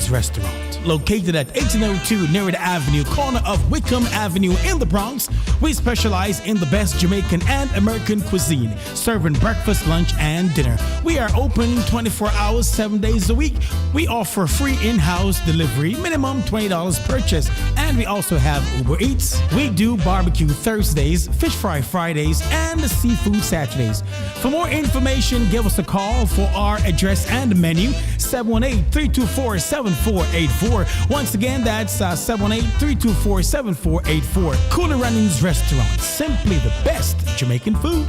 Runnings Restaurant. Located at 1802 Nereida Avenue, corner of Wickham Avenue in the Bronx, we specialize in the best Jamaican and American cuisine, serving breakfast, lunch, and dinner. We are open 24 hours, 7 days a week. We offer free in-house delivery, minimum $20 purchase, and we also have Uber Eats. We do barbecue Thursdays, fish fry Fridays, and seafood Saturdays. For more information, give us a call for our address and menu, 718-324-7484. Once again, that's 718-324-7484. Cooler Runnings Restaurant, simply the best Jamaican food.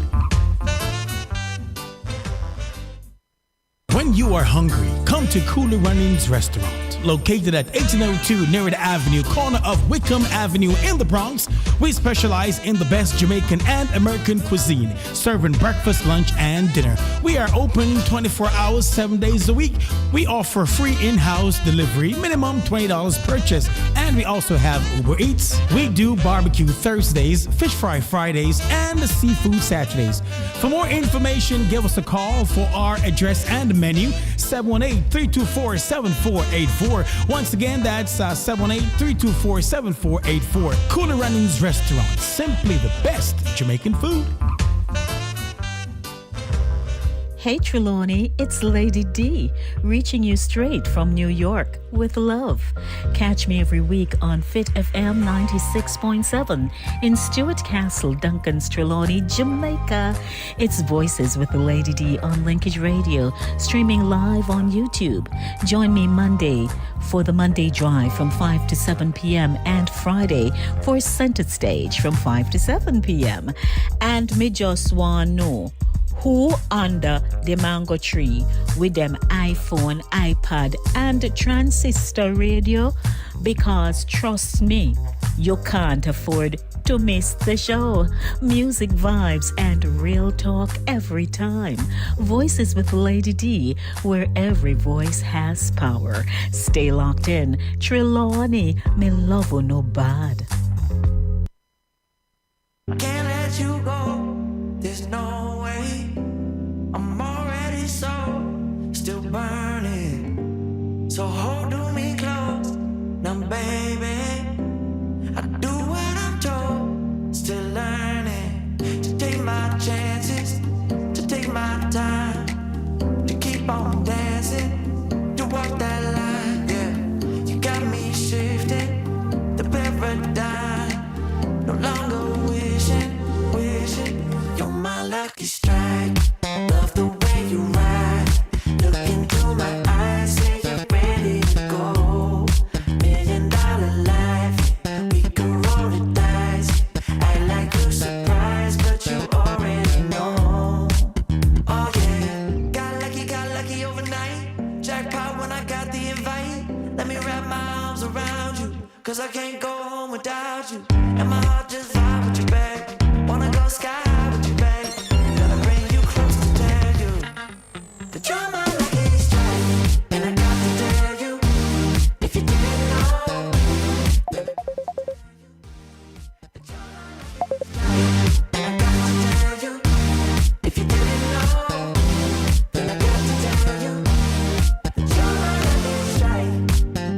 When you are hungry, come to Cooler Runnings Restaurant. Located at 1802 Nereida Avenue, corner of Wickham Avenue in the Bronx, we specialize in the best Jamaican and American cuisine, serving breakfast, lunch, and dinner. We are open 24 hours, 7 days a week. We offer free in-house delivery, minimum $20 purchase, and we also have Uber Eats. We do barbecue Thursdays, fish fry Fridays, and seafood Saturdays. For more information, give us a call for our address and menu, 718-324-7484. Once again, that's 718-324-7484. Cooler Runnings Restaurant, simply the best Jamaican food. Hey Trelawney, it's Lady D, reaching you straight from New York with love. Catch me every week on Fit FM 96.7 in Stuart Castle, Duncan's Trelawney, Jamaica. It's Voices with the Lady D on Linkage Radio, streaming live on YouTube. Join me Monday for the Monday Drive from 5 to 7 p.m. and Friday for Center Stage from 5 to 7 p.m. And me just want know who under the mango tree with them iPhone, iPad, and transistor radio? Because trust me, you can't afford to miss the show. Music vibes and real talk every time. Voices with Lady D, where every voice has power. Stay locked in. Trelawney, me love you no bad. I can't let you go. There's no way. I'm already still burning. So hold me close, now baby. I do what I'm told, still learning to take my chances, to take my time, to keep on dancing, to walk that line. Yeah, you got me shifting the paradigm. No longer wishing, you're my lucky strike. Love the way you ride. Look into my eyes, say you're ready to go. $1 million life, we can roll the dice. Act like you're surprised, but you already know. Oh yeah, got lucky overnight. Jackpot when I got the invite. Let me wrap my arms around you, 'cause I can't go home without you. And my heart just vibe with you back. Wanna go sky high with you back. Gotta bring you close to tell you that you're my lucky strike. And I got to tell you, if you didn't know, that you're my lucky strike. And I got to tell you, if you didn't know, then I got to tell you that you're my lucky strike.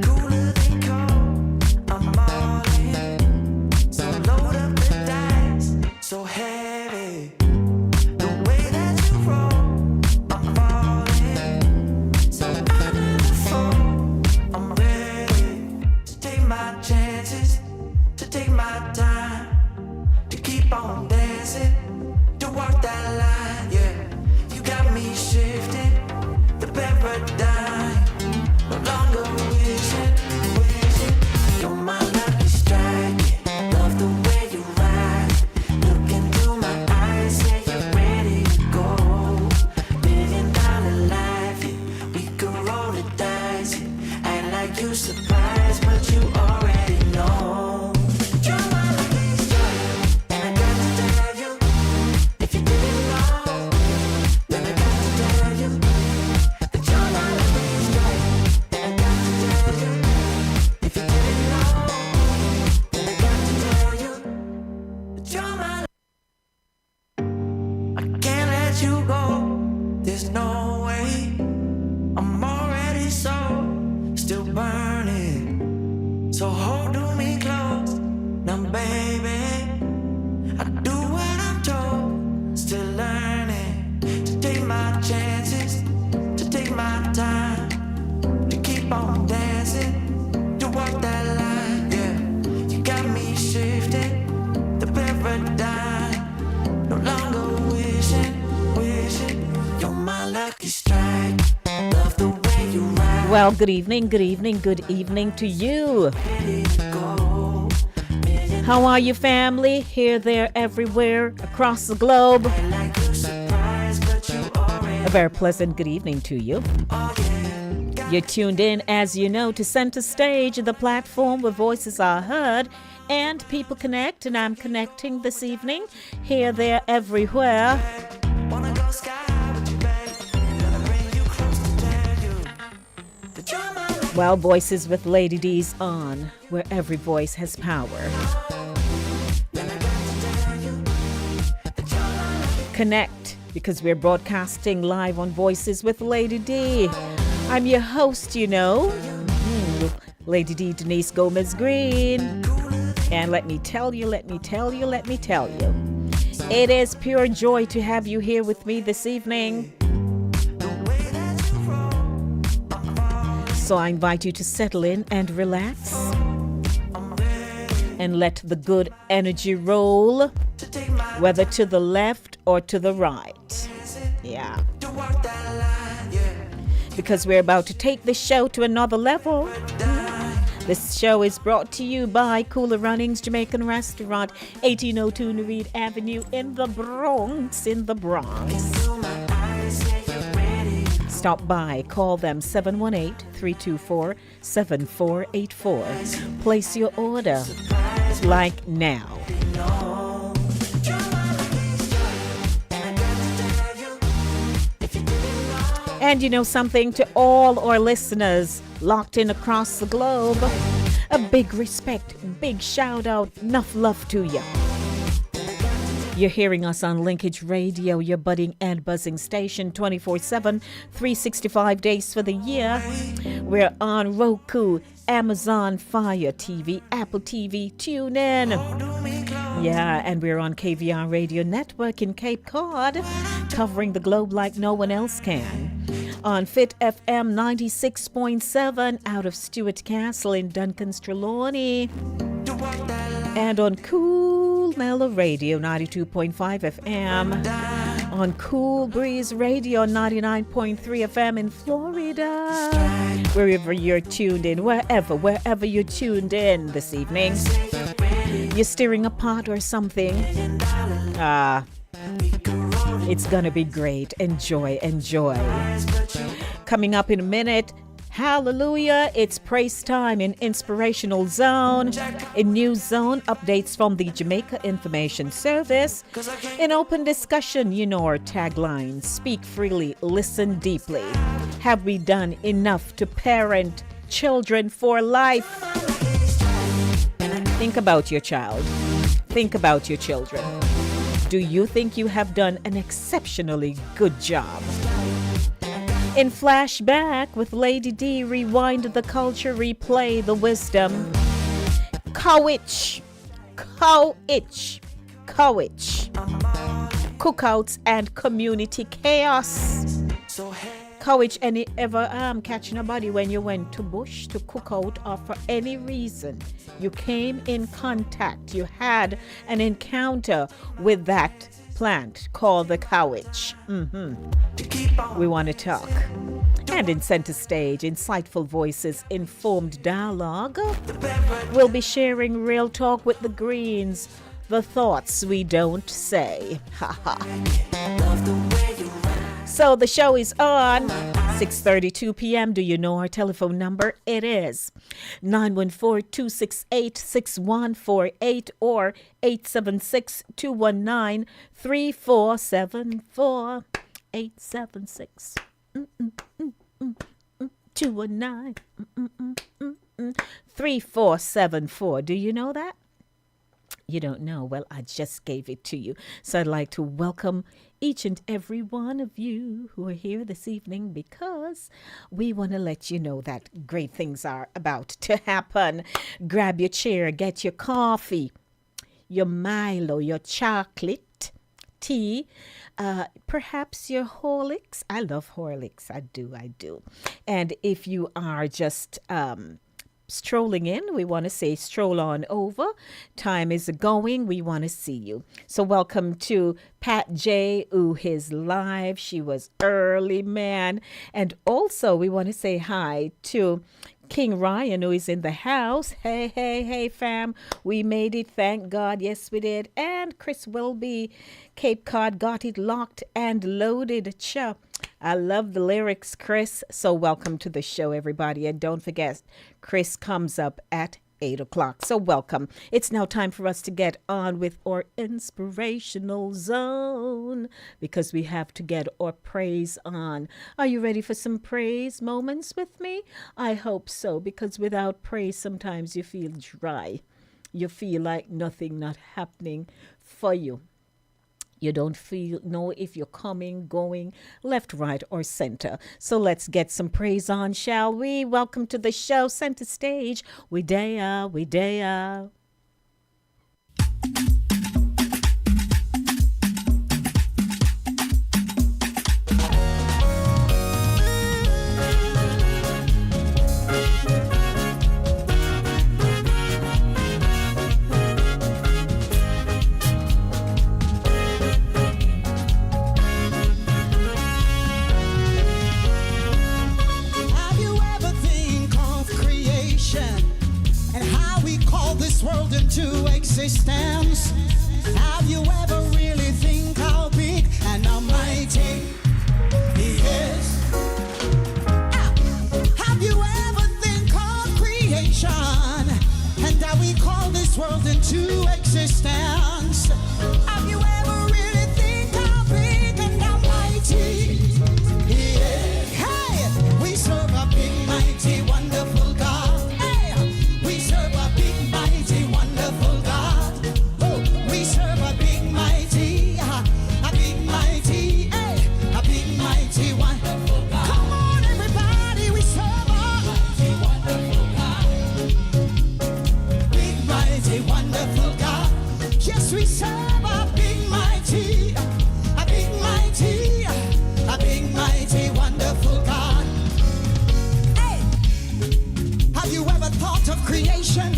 Cooler than cold, I'm all in. So load up the dice, so heavy. The way that you roll, I'm falling. So I never fall, I'm ready to take my chances, to take my time, to keep on dancing, to walk that line. Yeah, you got me shifting the paradigm. No longer wishing, you're my lucky strike. Love the way you ride. Look into my eyes, say you're ready to go. $1 million life, yeah, we can roll the dice. Act like you surprised, but you already know. You're my lucky strike, and I got to tell you, if you didn't know, then I got to tell you that you're my lucky strike, and I got to tell you, if you didn't know, then I got to tell you that you're my. I can't let you go. There's no way. I'm already still burning. So hold me close, now baby. I do what I'm told, still learning to take my chances, to take my time, to keep on dancing, to walk that line. Yeah, you got me shifting the paradigm, no longer wishing you're my lucky strike. Love the way you ride. Well, good evening to you. How are you, family? Here, there, everywhere, across the globe. A very pleasant good evening to you. You're tuned in, as you know, to Center Stage, the platform where voices are heard and people connect, and I'm connecting this evening. Here, there, everywhere. Wanna go sky with you, babe. Gonna bring you close to tell you that you're my lucky. Well, Voices with Lady D's on, where every voice has power. Connect, because we're broadcasting live on Voices with Lady D. I'm your host, you know, Lady D Denise Gomez Green. And let me tell you, it is pure joy to have you here with me this evening. So I invite you to settle in and relax and let the good energy roll, whether to the left or to the right. Yeah. Because we're about to take the show to another level. This show is brought to you by Cooler Runnings Jamaican Restaurant, 1802 Nereid Avenue in the Bronx, Stop by, call them 718-324-7484. Place your order, like now. And you know something, to all our listeners locked in across the globe, a big respect, big shout out, enough love to you. You're hearing us on Linkage Radio, your budding and buzzing station, 24/7, 365 days for the year. We're on Roku, Amazon Fire TV, Apple TV, TuneIn. Yeah, and we're on KVR Radio Network in Cape Cod, covering the globe like no one else can. On Fit FM 96.7 out of Stuart Castle in Duncan's Trelawney. And on Cool Mellow Radio 92.5 FM. On Cool Breeze Radio 99.3 FM in Florida. Wherever you're tuned in, wherever you're tuned in this evening. You're stirring a pot or something. It's gonna be great. Enjoy. Coming up in a minute, hallelujah, it's praise time in Inspirational Zone. In News Zone, updates from the Jamaica Information Service. In Open Discussion, you know our tagline, speak freely, listen deeply. Have we done enough to parent children for life? Think about your child. Think about your children. Do you think you have done an exceptionally good job? In Flashback with Lady D, rewind the culture, replay the wisdom. Courage. Cookouts and community chaos. Courage, any ever catching a body when you went to bush to cook out, or for any reason you came in contact, you had an encounter with that plant called the courage. We want to talk. And in Center Stage, insightful voices, informed dialogue. We'll be sharing real talk with the Greens, the thoughts we don't say. So the show is on 6:32 p.m. Do you know our telephone number? It is 914-268-6148 or 876-219-3474. 876 219 3474. Do you know that? You don't know? Well, I just gave it to you. So I'd like to welcome each and every one of you who are here this evening because we want to let you know that great things are about to happen. Grab your chair, get your coffee, your Milo, your chocolate, tea, perhaps your Horlicks. I love Horlicks. I do. And if you are just strolling in, we want to say stroll on over. Time is going. We want to see you. So welcome to Pat J, who is live. She was early, man. And also we want to say hi to King Ryan, who is in the house. Hey, fam. We made it. Thank God. Yes, we did. And Chris Wilby, Cape Cod, got it locked and loaded. Cha. I love the lyrics, Chris. So welcome to the show, everybody. And don't forget, Chris comes up at 8 o'clock. So welcome. It's now time for us to get on with our inspirational zone because we have to get our praise on. Are you ready for some praise moments with me? I hope so, because without praise, sometimes you feel dry. You feel like nothing not happening for you. You don't know if you're coming, going, left, right, or center. So let's get some praise on, shall we? Welcome to the show, Center Stage. We dare. World into existence. Have you ever really think how big and almighty He is? Have you ever think of creation and how we call this world into existence? Have you ever really think how big and almighty He is? Hey, we serve a big, mighty, wonderful God. Hey, we serve a big, mighty, wonderful God. Oh, we serve a big, mighty, hey, a big, mighty, wonderful God. Come on, everybody, we serve a mighty, wonderful God. Big, mighty, wonderful God. Yes, we serve a big, mighty, wonderful God. Hey, have you ever thought of creation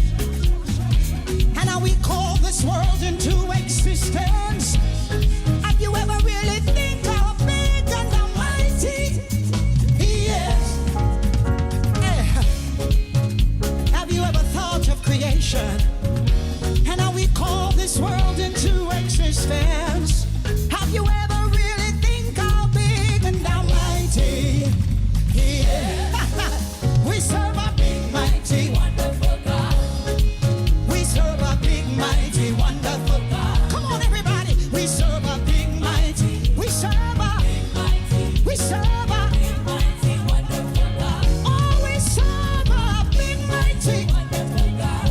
and how we call this world into existence? Have you ever really think how big and almighty He is? Hey, have you ever thought of creation and how we call this world into existence? Have you ever really think how big and almighty He is? We serve a big, mighty, wonderful God. We serve a big, mighty, wonderful God. Come on, everybody. We serve a big, mighty. We serve a big, mighty. We serve a big, mighty, wonderful God. Oh, we serve a big, mighty, wonderful God.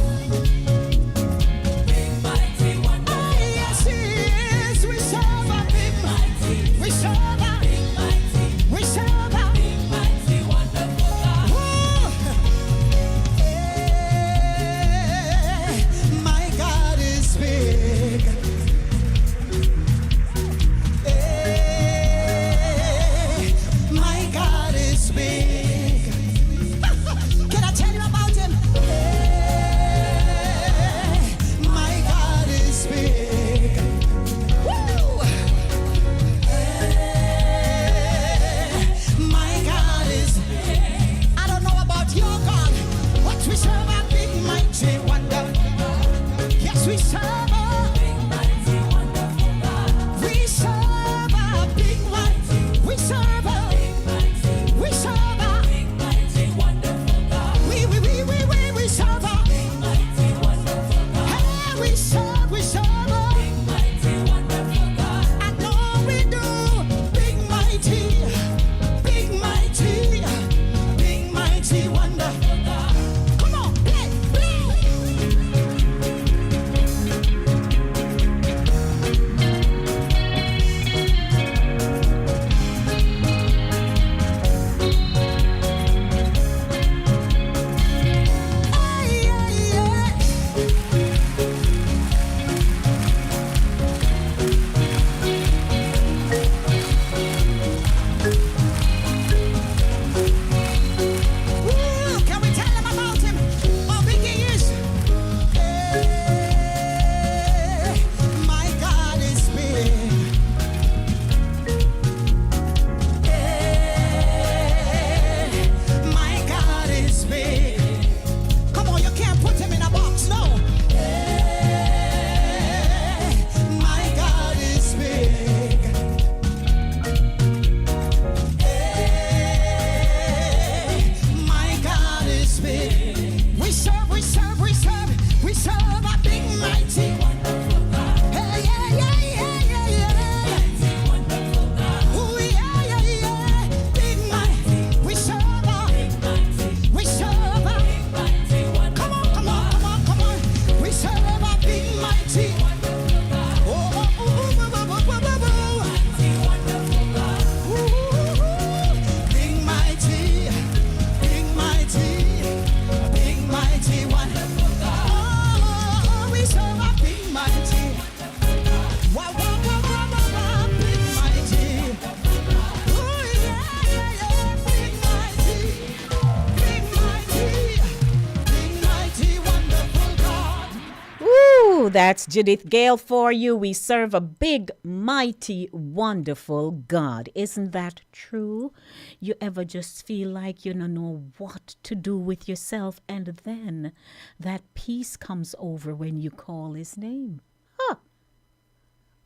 that's Judith Gale for you. We serve a big, mighty, wonderful God. Isn't that true? You ever just feel like you don't know what to do with yourself, and then that peace comes over when you call his name? Huh.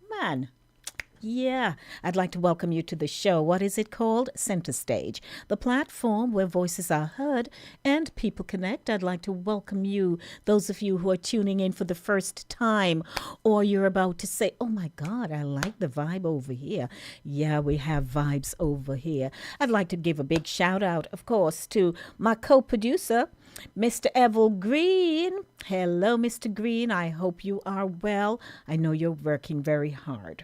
Man. Yeah, I'd like to welcome you to the show. What is it called? Center Stage, the platform where voices are heard and people connect. I'd like to welcome you, those of you who are tuning in for the first time, or you're about to say, oh my God, I like the vibe over here. Yeah, we have vibes over here. I'd like to give a big shout out, of course, to my co-producer, Mr. Evil Green. Hello, Mr. Green. I hope you are well. I know you're working very hard.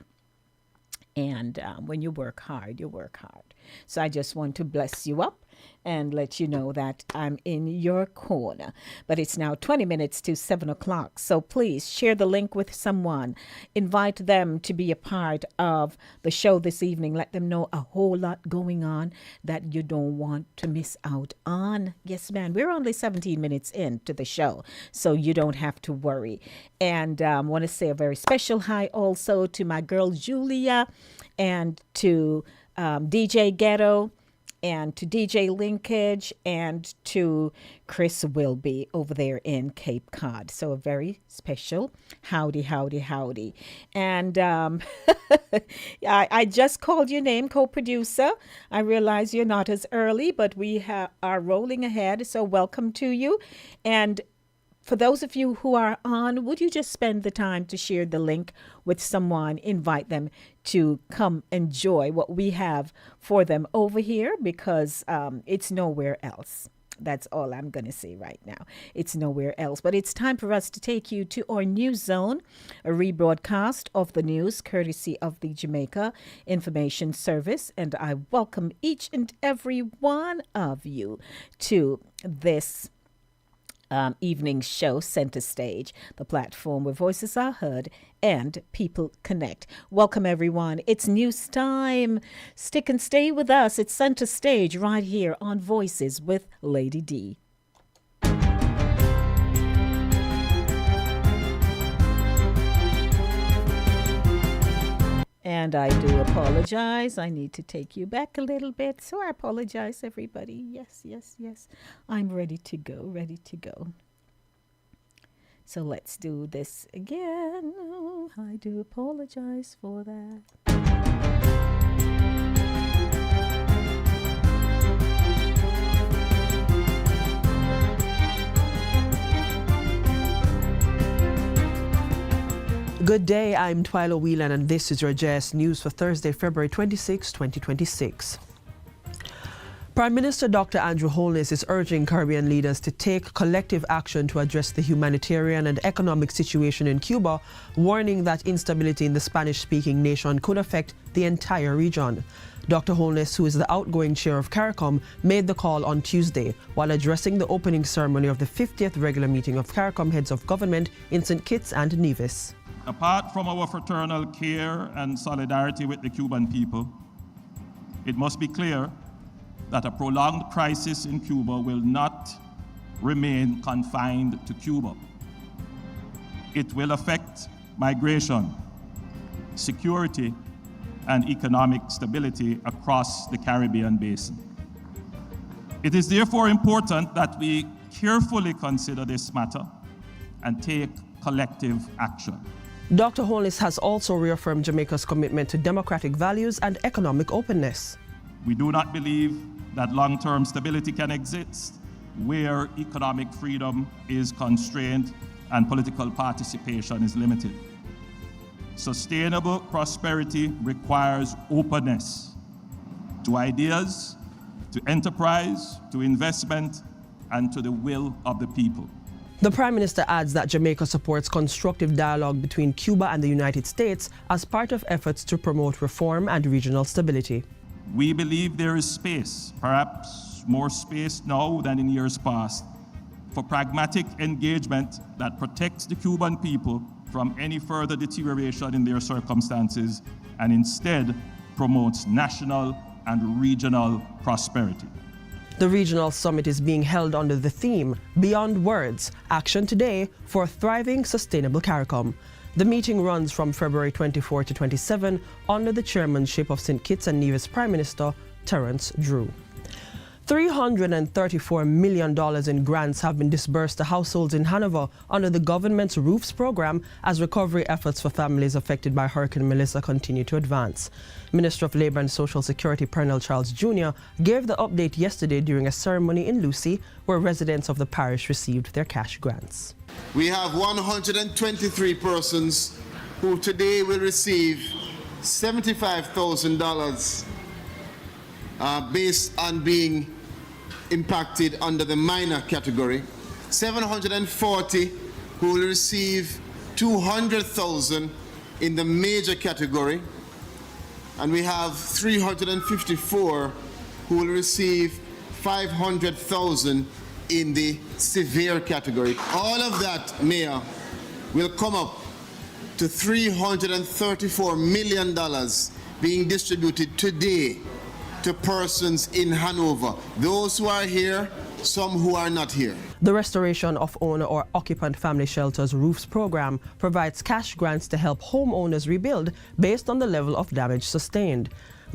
And when you work hard, you work hard. So I just want to bless you up and let you know that I'm in your corner. But it's now 20 minutes to 7 o'clock. So please share the link with someone. Invite them to be a part of the show this evening. Let them know a whole lot going on that you don't want to miss out on. Yes, man, we're only 17 minutes into the show, so you don't have to worry. And I want to say a very special hi also to my girl Julia and to DJ Ghetto and to DJ Linkage and to Chris Wilby over there in Cape Cod. So a very special howdy, howdy, howdy. And I just called your name, co-producer. I realize you're not as early, but we are rolling ahead. So welcome to you. And for those of you who are on, would you just spend the time to share the link with someone, invite them to come enjoy what we have for them over here, because it's nowhere else. That's all I'm going to say right now. It's nowhere else. But it's time for us to take you to our news zone, a rebroadcast of the news courtesy of the Jamaica Information Service. And I welcome each and every one of you to this evening show, Center Stage, the platform where voices are heard and people connect. Welcome, everyone. It's news time. Stick and stay with us. It's Center Stage right here on Voices with Lady D. And I do apologize. I need to take you back a little bit. So I apologize, everybody. Yes, yes, yes. I'm ready to go, ready to go. So let's do this again. Oh, I do apologize for that. Good day, I'm Twyla Whelan and this is your JS News for Thursday, February 26, 2026. Prime Minister Dr. Andrew Holness is urging Caribbean leaders to take collective action to address the humanitarian and economic situation in Cuba, warning that instability in the Spanish-speaking nation could affect the entire region. Dr. Holness, who is the outgoing chair of CARICOM, made the call on Tuesday while addressing the opening ceremony of the 50th regular meeting of CARICOM heads of government in St. Kitts and Nevis. Apart from our fraternal care and solidarity with the Cuban people, it must be clear that a prolonged crisis in Cuba will not remain confined to Cuba. It will affect migration, security, and economic stability across the Caribbean basin. It is therefore important that we carefully consider this matter and take collective action. Dr. Holness has also reaffirmed Jamaica's commitment to democratic values and economic openness. We do not believe that long-term stability can exist where economic freedom is constrained and political participation is limited. Sustainable prosperity requires openness to ideas, to enterprise, to investment, and to the will of the people. The Prime Minister adds that Jamaica supports constructive dialogue between Cuba and the United States as part of efforts to promote reform and regional stability. We believe there is space, perhaps more space now than in years past, for pragmatic engagement that protects the Cuban people from any further deterioration in their circumstances and instead promotes national and regional prosperity. The regional summit is being held under the theme, Beyond Words, Action Today for a Thriving Sustainable CARICOM. The meeting runs from February 24 to 27 under the chairmanship of St. Kitts and Nevis Prime Minister Terence Drew. $334 million in grants have been disbursed to households in Hanover under the government's Roofs program as recovery efforts for families affected by Hurricane Melissa continue to advance. Minister of Labour and Social Security Pernell Charles Jr. gave the update yesterday during a ceremony in Lucy where residents of the parish received their cash grants. We have 123 persons who today will receive $75,000 based on being impacted under the minor category, 740 who will receive $200,000 in the major category, and we have 354 who will receive $500,000 in the severe category. All of that, Mayor, will come up to $334 million being distributed today to persons in Hanover, those who are here, some who are not here. The Restoration of Owner or Occupant Family Shelters Roofs program provides cash grants to help homeowners rebuild based on the level of damage sustained.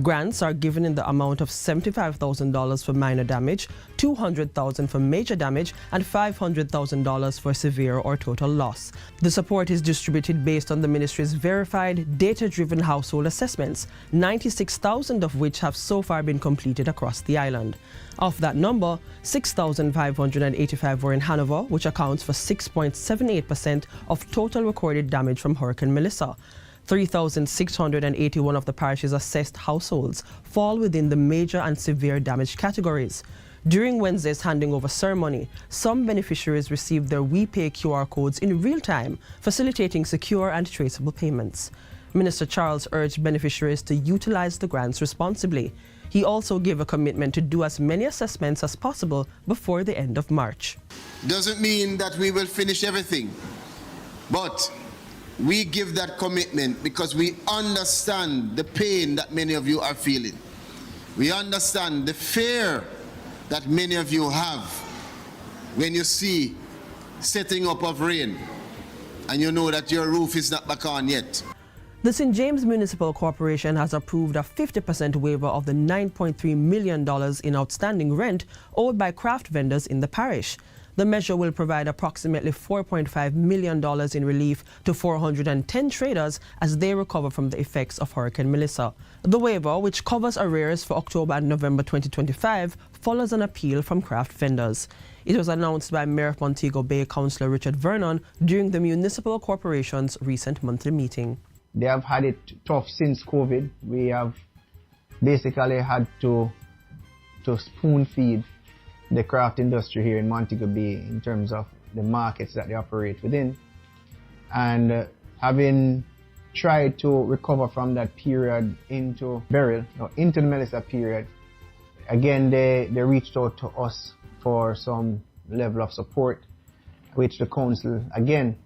Grants are given in the amount of $75,000 for minor damage, $200,000 for major damage, and $500,000 for severe or total loss. The support is distributed based on the ministry's verified, data-driven household assessments, 96,000 of which have so far been completed across the island. Of that number, 6,585 were in Hanover, which accounts for 6.78% of total recorded damage from Hurricane Melissa. 3,681 of the parish's assessed households fall within the major and severe damage categories. During Wednesday's handing over ceremony, some beneficiaries received their WePay QR codes in real time, facilitating secure and traceable payments. Minister Charles urged beneficiaries to utilize the grants responsibly. He also gave a commitment to do as many assessments as possible before the end of March. Doesn't mean that we will finish everything, but we give that commitment because we understand the pain that many of you are feeling. We understand the fear that many of you have when you see setting up of rain and you know that your roof is not back on yet. The St. James Municipal Corporation has approved a 50% waiver of the $9.3 million in outstanding rent owed by craft vendors in the parish. The measure will provide approximately $4.5 million in relief to 410 traders as they recover from the effects of Hurricane Melissa. The waiver, which covers arrears for October and November 2025, follows an appeal from craft vendors. It was announced by Mayor of Montego Bay Councillor Richard Vernon during the Municipal Corporation's recent monthly meeting. They have had it tough since COVID. We have basically had to spoon feed the craft industry here in Montego Bay in terms of the markets that they operate within. And having tried to recover from that period into Beryl, into the Melissa period, again they reached out to us for some level of support, which the council again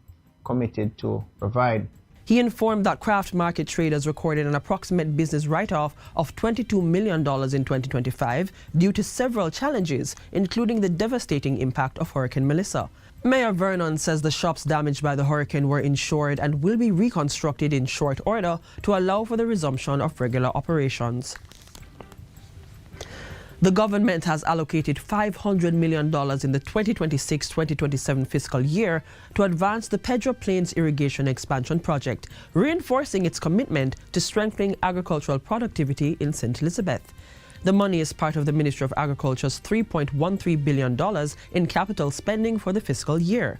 committed to provide. He informed that craft market traders recorded an approximate business write-off of $22 million in 2025 due to several challenges, including the devastating impact of Hurricane Melissa. Mayor Vernon says the shops damaged by the hurricane were insured and will be reconstructed in short order to allow for the resumption of regular operations. The government has allocated $500 million in the 2026-2027 fiscal year to advance the Pedro Plains Irrigation Expansion Project, reinforcing its commitment to strengthening agricultural productivity in St. Elizabeth. The money is part of the Ministry of Agriculture's $3.13 billion in capital spending for the fiscal year.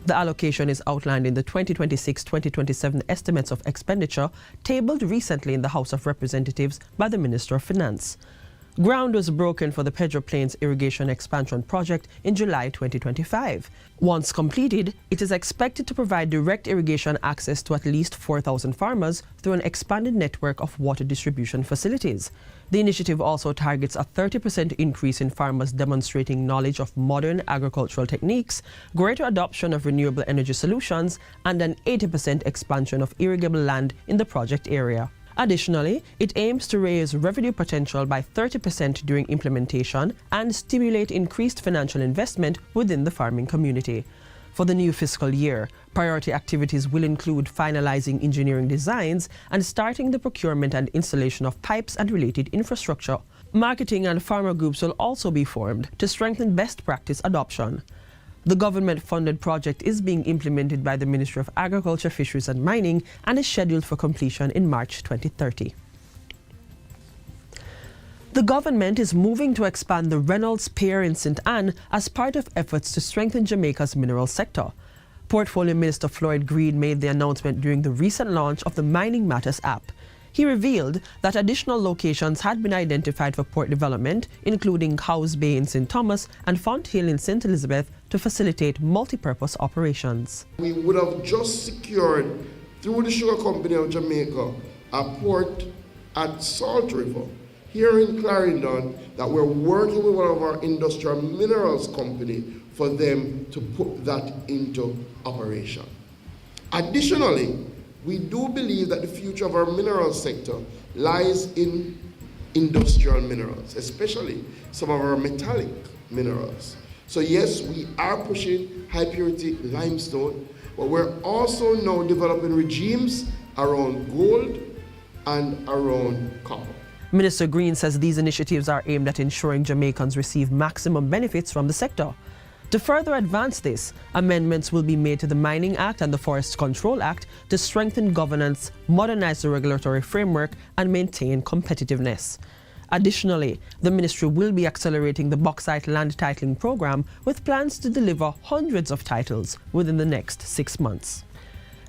The allocation is outlined in the 2026-2027 estimates of expenditure tabled recently in the House of Representatives by the Minister of Finance. Ground was broken for the Pedro Plains Irrigation Expansion Project in July 2025. Once completed, it is expected to provide direct irrigation access to at least 4,000 farmers through an expanded network of water distribution facilities. The initiative also targets a 30% increase in farmers demonstrating knowledge of modern agricultural techniques, greater adoption of renewable energy solutions, and an 80% expansion of irrigable land in the project area. Additionally, it aims to raise revenue potential by 30% during implementation and stimulate increased financial investment within the farming community. For the new fiscal year, priority activities will include finalizing engineering designs and starting the procurement and installation of pipes and related infrastructure. Marketing and farmer groups will also be formed to strengthen best practice adoption. The government-funded project is being implemented by the Ministry of Agriculture, Fisheries and Mining and is scheduled for completion in March 2030. The government is moving to expand the Reynolds Pier in St. Anne as part of efforts to strengthen Jamaica's mineral sector. Portfolio Minister Floyd Green made the announcement during the recent launch of the Mining Matters app. He revealed that additional locations had been identified for port development, including Cowes Bay in St. Thomas and Font Hill in St. Elizabeth, to facilitate multi-purpose operations. We would have just secured, through the Sugar Company of Jamaica, a port at Salt River, here in Clarendon, that we're working with one of our industrial minerals company for them to put that into operation. Additionally, we do believe that the future of our mineral sector lies in industrial minerals, especially some of our metallic minerals. So yes, we are pushing high purity limestone, but we're also now developing regimes around gold and around copper. Minister Green says these initiatives are aimed at ensuring Jamaicans receive maximum benefits from the sector. To further advance this, amendments will be made to the Mining Act and the Forest Control Act to strengthen governance, modernize the regulatory framework, and maintain competitiveness. Additionally, the ministry will be accelerating the bauxite land titling program with plans to deliver hundreds of titles within the next 6 months.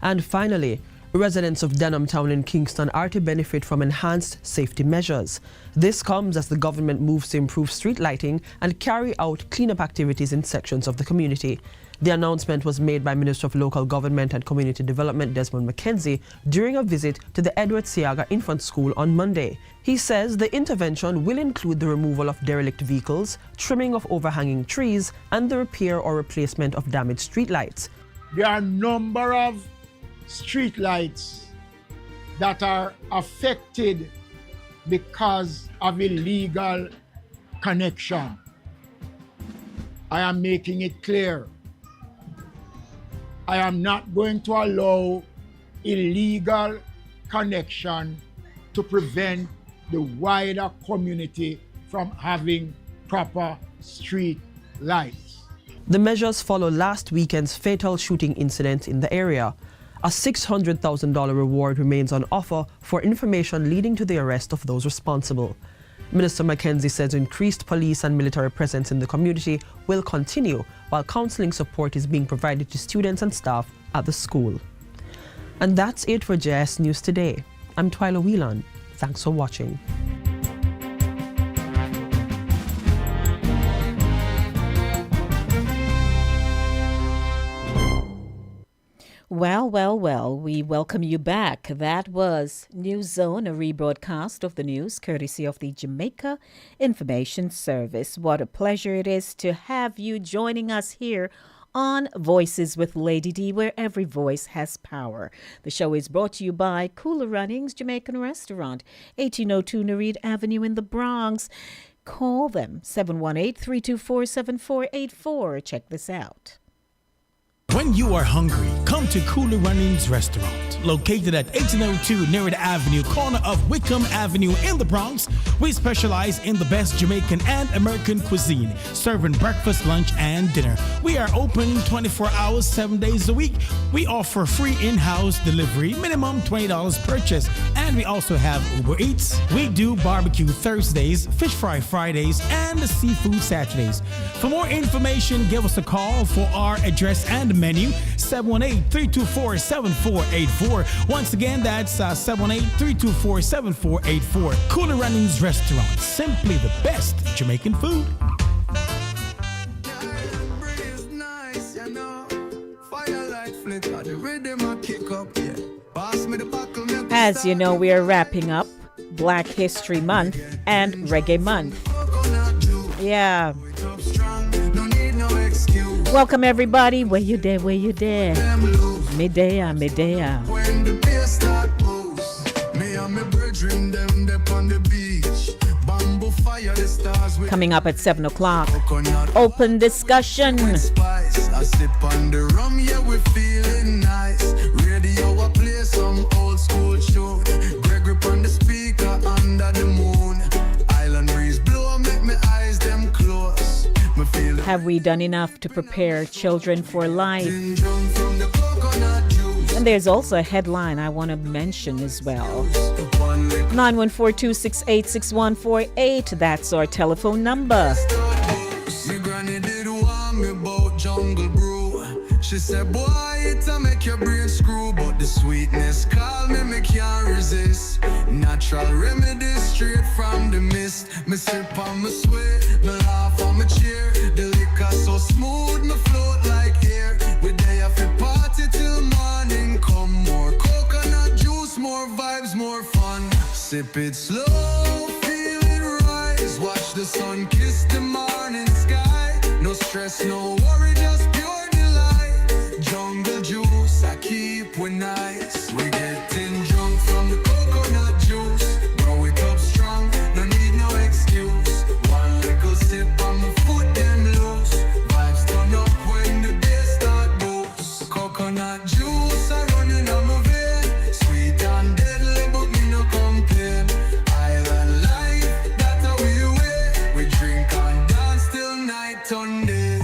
And finally, residents of Denham Town in Kingston are to benefit from enhanced safety measures. This comes as the government moves to improve street lighting and carry out cleanup activities in sections of the community. The announcement was made by Minister of Local Government and Community Development Desmond McKenzie during a visit to the Edward Seaga Infant School on Monday. He says the intervention will include the removal of derelict vehicles, trimming of overhanging trees, and the repair or replacement of damaged streetlights. There are a number of street lights that are affected because of illegal connection. I am making it clear. I am not going to allow illegal connection to prevent the wider community from having proper street lights. The measures follow last weekend's fatal shooting incident in the area. A $600,000 reward remains on offer for information leading to the arrest of those responsible. Minister McKenzie says increased police and military presence in the community will continue while counseling support is being provided to students and staff at the school. And that's it for JS News Today. I'm Twyla Whelan. Thanks for watching. Well, we welcome you back. That was News Zone, a rebroadcast of the news courtesy of the Jamaica Information Service. What a pleasure it is to have you joining us here on Voices with Lady D, where every voice has power. The show is brought to you by Cooler Runnings Jamaican Restaurant, 1802 Nereid Avenue in the Bronx. Call them, 718-324-7484. Check this out. When you are hungry, come to Cooler Runnings Restaurant. Located at 1802 Nereid Avenue, corner of Wickham Avenue in the Bronx, we specialize in the best Jamaican and American cuisine, serving breakfast, lunch, and dinner. We are open 24 hours, 7 days a week. We offer free in-house delivery, minimum $20 purchase, and we also have Uber Eats. We do barbecue Thursdays, fish fry Fridays, and seafood Saturdays. For more information, give us a call for our address and menu, 718-324-7484. Once again, that's 718-324-7484. Cooler Runnings Restaurant, simply the best Jamaican food. As you know, we are wrapping up Black History Month and Reggae Month. Yeah. Welcome everybody. Where you there? Where you there? Medea. Coming up at 7 o'clock, open discussion. I sip on the rum, yeah, we're feeling nice. Radio, I play some old school show. Gregory on the speaker under the moon. Island breeze blow, make my eyes them close. Me feel Have we done enough to prepare children for life? drunk from the coconut juice. And there's also a headline I want to mention as well. 914-268-6148. That's our telephone number. My granny did warn me about jungle brew. She said, boy, it'll make your brain screw. But the sweetness call me can't resist. Natural remedy straight from the mist. Me sip on my sweat, me laugh on my chair. The liquor so smooth, me float like air. We day off a party till morning. Come more coconut juice, more vibes, more fun. Sip it slow, feel it rise. Watch the sun kiss the morning sky. No stress, no worry, just pure delight. Jungle juice, I keep we nice. We getting drunk from the coconut juice. Grow it up strong, no need no excuse. One little sip on my foot, then loose. Vibes turn up when the day start boost. Coconut juice, I running on my vein. Sweet and deadly, but me no complain. Island life, that's how we wait. We drink and dance till night on day.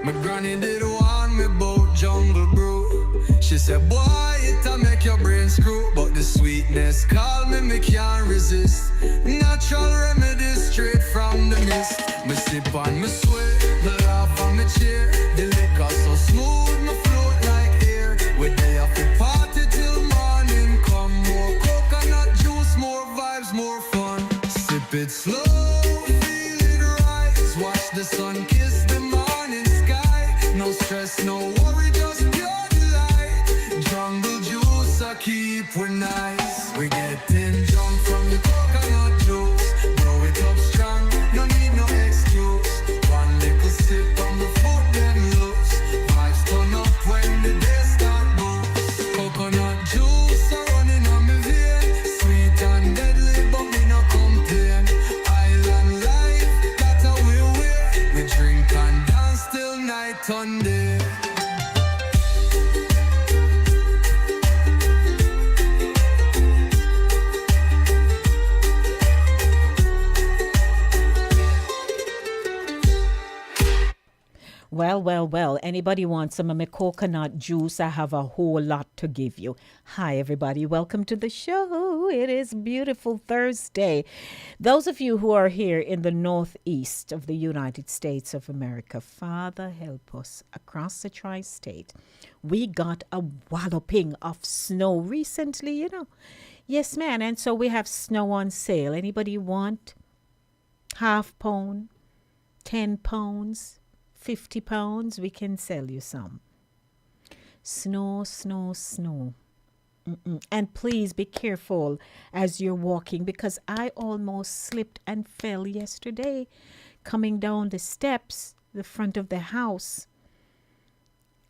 My granny did warn me about jungle brew. She said, boy, it'll make your brain screw. But the sweetness call me can't resist. Natural remedy straight from the mist. Me sip on me sweat, me laugh on me chair. The liquor so smooth, me float like air. We day off the party till morning come. More coconut juice, more vibes, more fun. Sip it slow, feel it rise. Watch the sun kiss the morning sky. No stress, no worry, just pure delight. Jungle juice, I keep we nice. We getting drunk from the coconut juice. Blow it up strong, no need no excuse. One little sip on the foot, then loose. Vibes turn up when the day start boost. Coconut juice, I running on me vein. Sweet and deadly, but me no complain. Island life, that's how we wait. We drink and dance till night on day. Well. Anybody want some of my coconut juice? I have a whole lot to give you. Hi, everybody. Welcome to the show. It is beautiful Thursday. Those of you who are here in the northeast of the United States of America, Father help us across the tri-state. We got a walloping of snow recently, you know. Yes, man. And so we have snow on sale. Anybody want half pound, 10 pounds? 50 pounds, we can sell you some. Snow. And please be careful as you're walking, because I almost slipped and fell yesterday coming down the steps, the front of the house.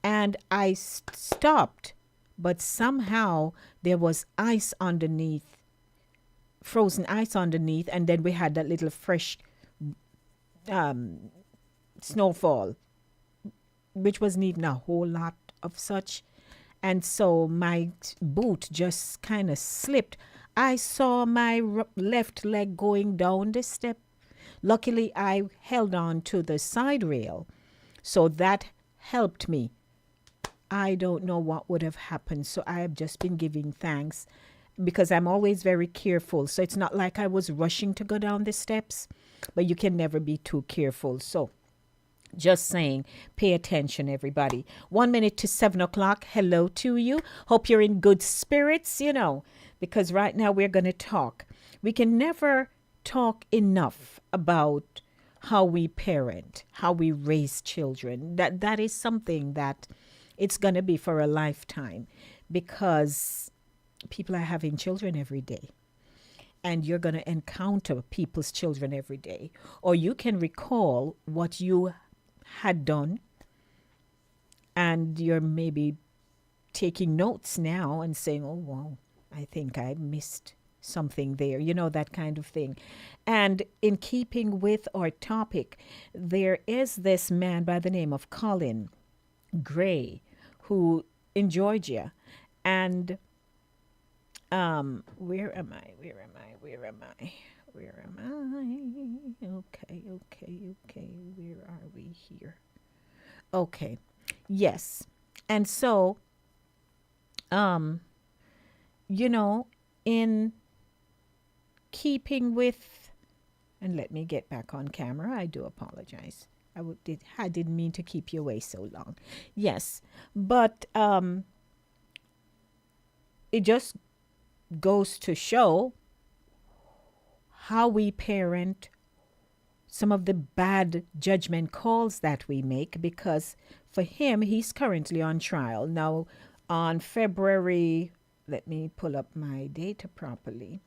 And I stopped, but somehow there was ice underneath, frozen ice underneath, and then we had that little fresh snowfall, which wasn't even a whole lot of such. And so my boot just kind of slipped. I saw my left leg going down the step. Luckily, I held on to the side rail, so that helped me. I don't know what would have happened, so I have just been giving thanks, because I'm always very careful. So it's not like I was rushing to go down the steps, but you can never be too careful. So just saying, pay attention, everybody. 1 minute to 7 o'clock. Hello to you. Hope you're in good spirits, you know, because right now we're going to talk. We can never talk enough about how we parent, how we raise children. That is something that it's going to be for a lifetime, because people are having children every day. and you're going to encounter people's children every day, or you can recall what you had done and you're maybe taking notes now and saying, oh, wow, I think I missed something there, that kind of thing. And in keeping with our topic, there is this man by the name of Colin Gray, who in Georgia, and where am I? Okay, where are we here? Okay, yes. And so, in keeping with, and let me get back on camera. I do apologize. I didn't mean to keep you away so long. Yes, but it just goes to show how we parent, some of the bad judgment calls that we make, because for him, he's currently on trial. Now, on February, let me pull up my data properly,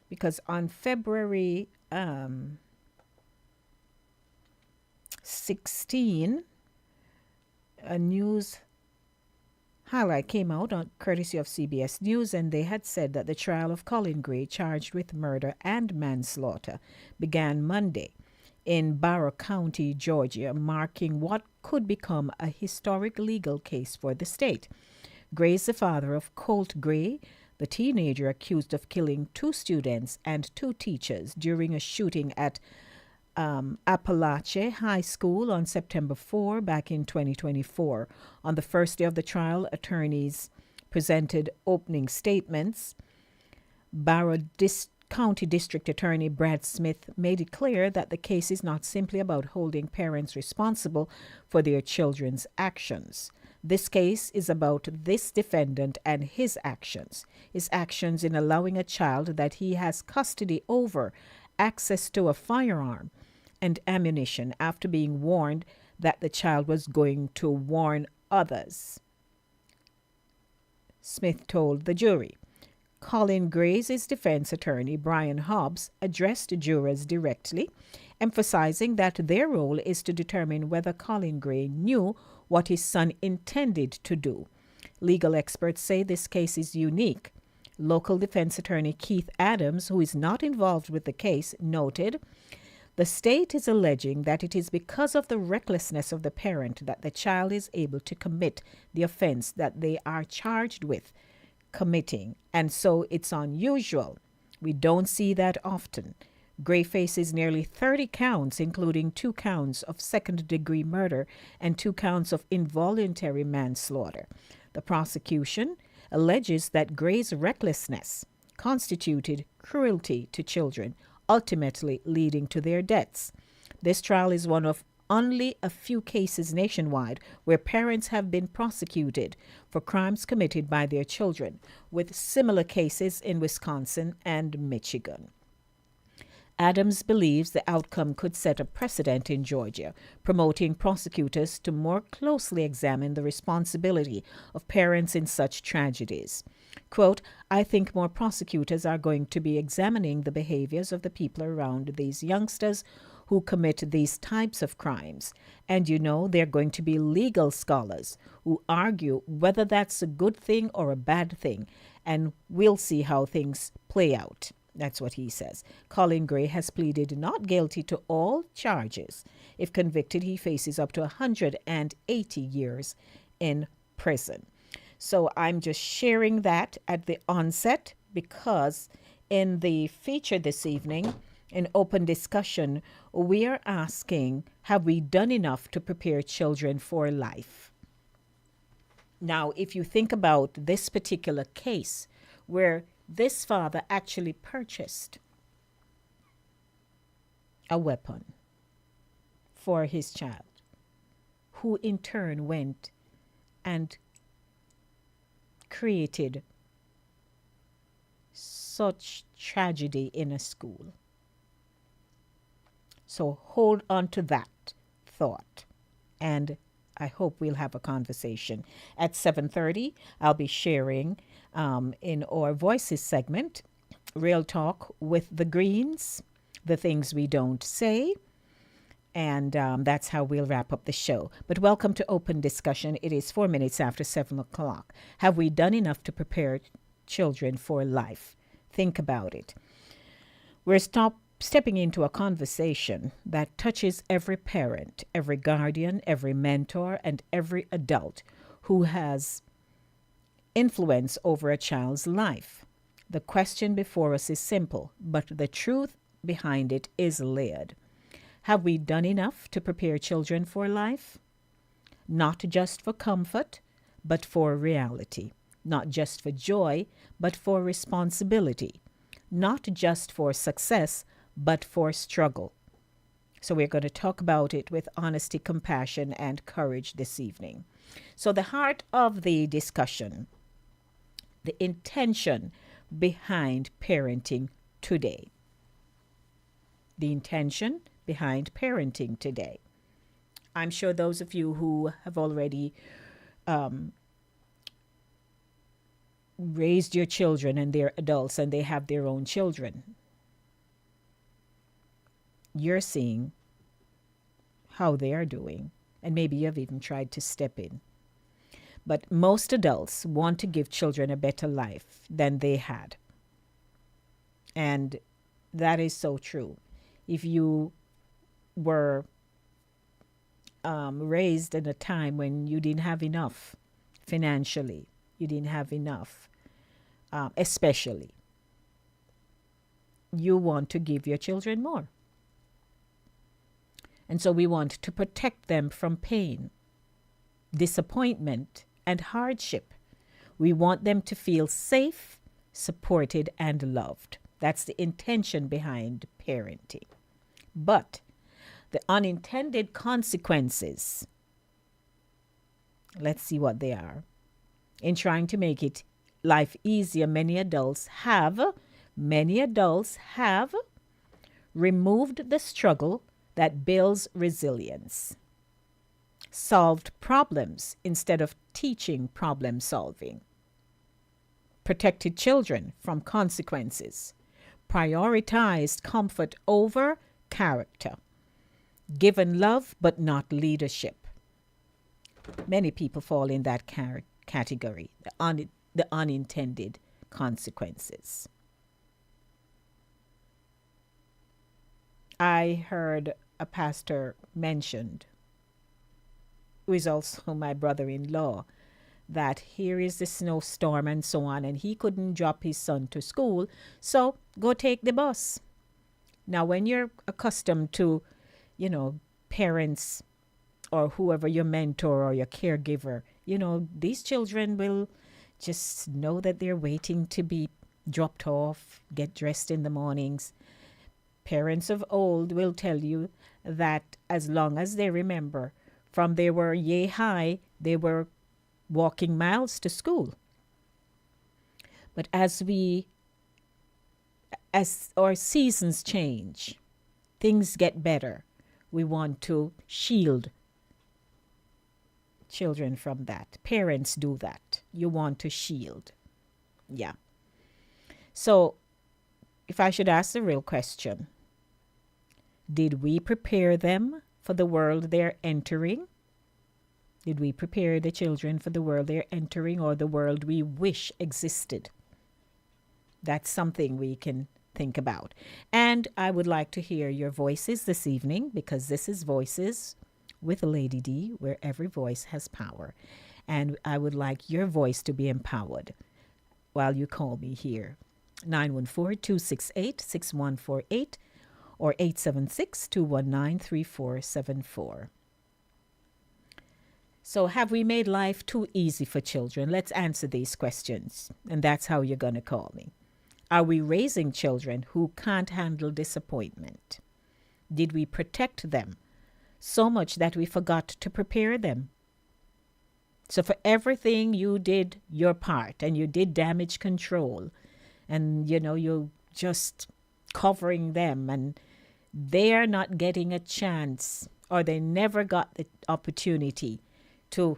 because on February 16, a news highlight came out on courtesy of CBS News, and they had said that the trial of Colin Gray, charged with murder and manslaughter, began Monday in Barrow County, Georgia, marking what could become a historic legal case for the state. Gray is the father of Colt Gray, the teenager accused of killing 2 students and 2 teachers during a shooting at Appalachia High School on September 4 back in 2024. On the first day of the trial, attorneys presented opening statements. Barrow County District Attorney Brad Smith made it clear that the case is not simply about holding parents responsible for their children's actions. This case is about this defendant and his actions in allowing a child that he has custody over access to a firearm and ammunition after being warned that the child was going to warn others. Smith told the jury. Colin Gray's defense attorney, Brian Hobbs, addressed the jurors directly, emphasizing that their role is to determine whether Colin Gray knew what his son intended to do. Legal experts say this case is unique. Local defense attorney Keith Adams, who is not involved with the case, noted, the state is alleging that it is because of the recklessness of the parent that the child is able to commit the offense that they are charged with committing, and so it's unusual. We don't see that often. Gray faces nearly 30 counts, including 2 counts of second-degree murder and 2 counts of involuntary manslaughter. The prosecution alleges that Gray's recklessness constituted cruelty to children, ultimately leading to their deaths. This trial is one of only a few cases nationwide where parents have been prosecuted for crimes committed by their children, with similar cases in Wisconsin and Michigan. Adams believes the outcome could set a precedent in Georgia, promoting prosecutors to more closely examine the responsibility of parents in such tragedies. Quote, I think more prosecutors are going to be examining the behaviors of the people around these youngsters who commit these types of crimes. And they're going to be legal scholars who argue whether that's a good thing or a bad thing. And we'll see how things play out. That's what he says. Colin Gray has pleaded not guilty to all charges. If convicted, he faces up to 180 years in prison. So I'm just sharing that at the onset because in the feature this evening, in open discussion, we are asking, have we done enough to prepare children for life? Now, if you think about this particular case where this father actually purchased a weapon for his child, who in turn went and created such tragedy in a school. So hold on to that thought, and I hope we'll have a conversation. At 7:30, I'll be sharing in our Voices segment Real Talk with the Greens, the things we don't say. And that's how we'll wrap up the show. But welcome to Open Discussion. It is 4 minutes after 7 o'clock. Have we done enough to prepare children for life? Think about it. We're stepping into a conversation that touches every parent, every guardian, every mentor, and every adult who has influence over a child's life. The question before us is simple, but the truth behind it is layered. Have we done enough to prepare children for life? Not just for comfort, but for reality. Not just for joy, but for responsibility. Not just for success, but for struggle. So we're going to talk about it with honesty, compassion, and courage this evening. So the heart of the discussion, the intention behind parenting today. The intention behind parenting today. I'm sure those of you who have already raised your children and they're adults and they have their own children, you're seeing how they are doing, and maybe you've even tried to step in. But most adults want to give children a better life than they had. And that is so true. If you were raised in a time when you didn't have enough financially, you didn't have enough, especially, you want to give your children more. And so we want to protect them from pain, disappointment, and hardship. We want them to feel safe, supported, and loved. That's the intention behind parenting. But the unintended consequences, let's see what they are. In trying to make it life easier, many adults have removed the struggle that builds resilience, solved problems instead of teaching problem solving, protected children from consequences, prioritized comfort over character, given love but not leadership. Many people fall in that category, the unintended consequences. I heard a pastor mentioned, who is also my brother-in-law, that here is the snowstorm and so on, and he couldn't drop his son to school, so go take the bus. Now, when you're accustomed to, parents or whoever your mentor or your caregiver, these children will just know that they're waiting to be dropped off, get dressed in the mornings. Parents of old will tell you that as long as they remember, from they were yay high, they were walking miles to school. But as our seasons change, things get better. We want to shield children from that. Parents do that. You want to shield. Yeah. So if I should ask the real question, did we prepare them for the world they're entering? Did we prepare the children for the world they're entering, or the world we wish existed? That's something we can think about. And I would like to hear your voices this evening, because this is Voices with Lady D, where every voice has power. And I would like your voice to be empowered while you call me here. 914-268-6148 or 876-219-3474. So have we made life too easy for children? Let's answer these questions. And that's how you're going to call me. Are we raising children who can't handle disappointment? Did we protect them so much that we forgot to prepare them? So for everything you did your part, and you did damage control, and you're just covering them, and they're not getting a chance, or they never got the opportunity to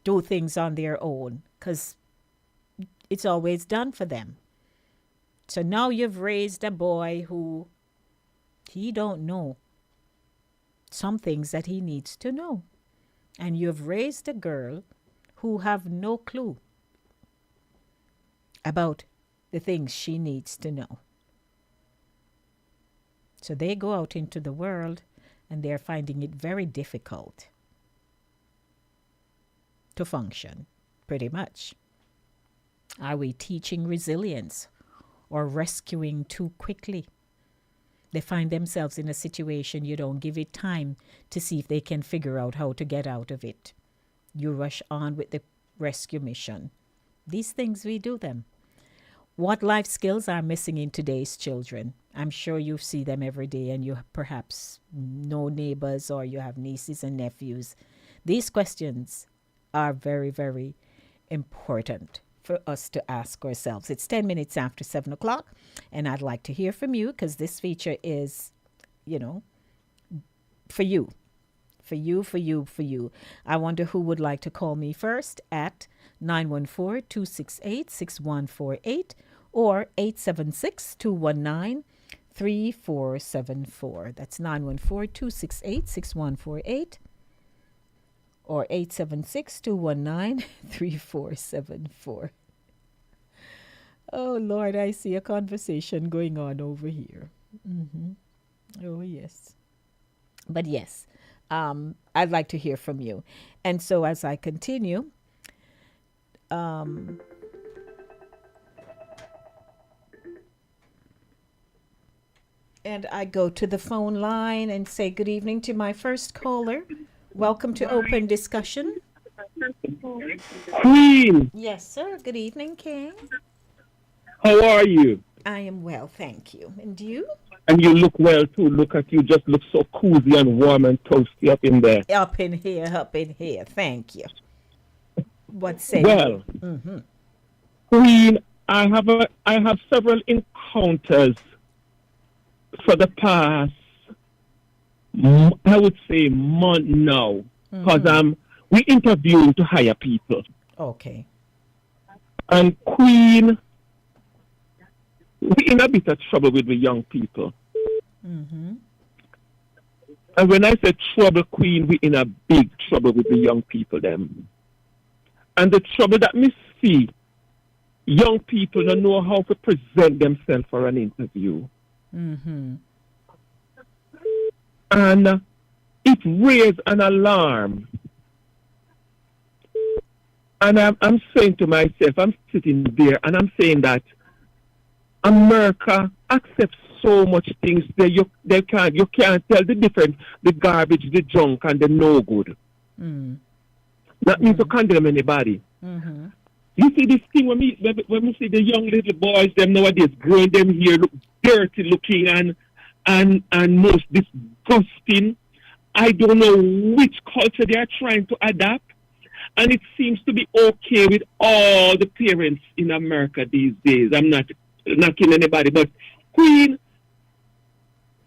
do things on their own, because it's always done for them. So now you've raised a boy who he don't know some things that he needs to know. And you've raised a girl who have no clue about the things she needs to know. So they go out into the world and they're finding it very difficult to function, pretty much. Are we teaching resilience or rescuing too quickly? They find themselves in a situation you don't give it time to see if they can figure out how to get out of it. You rush on with the rescue mission. These things, we do them. What life skills are missing in today's children? I'm sure you see them every day, and you perhaps know neighbors or you have nieces and nephews. These questions are very, very important for us to ask ourselves. It's 10 minutes after 7 o'clock, and I'd like to hear from you because this feature is, for you. For you. I wonder who would like to call me first at 914-268-6148 or 876-219-3474. That's 914-268-6148 or 876-219-3474. Oh, Lord, I see a conversation going on over here. Oh, yes. But yes, I'd like to hear from you. And so as I continue, and I go to the phone line and say good evening to my first caller. Welcome to Open Discussion. Queen, Yes, sir. Good evening, King. how are you? I am well, thank you. And you? And you look well too. Look at you, just look so cozy and warm and toasty up in there. Up in here. Thank you. What say Well, you? Queen, I have several encounters for the past, I would say, month now, because we interviewing to hire people. Okay. And Queen, we in a bit of trouble with the young people. And when I say trouble, Queen, we in a big trouble with the young people them. And the trouble that me see, young people don't know how to present themselves for an interview. And it raised an alarm. And I'm saying to myself, I'm sitting there and I'm saying that America accepts so much things that you can't tell the difference, the garbage, the junk, and the no good. Not means to condemn anybody. You see this thing when we see the young little boys them nowadays growing them here look dirty looking and most disgusting. I don't know which culture they are trying to adapt. And it seems to be okay with all the parents in America these days. I'm not knocking anybody, but Queen,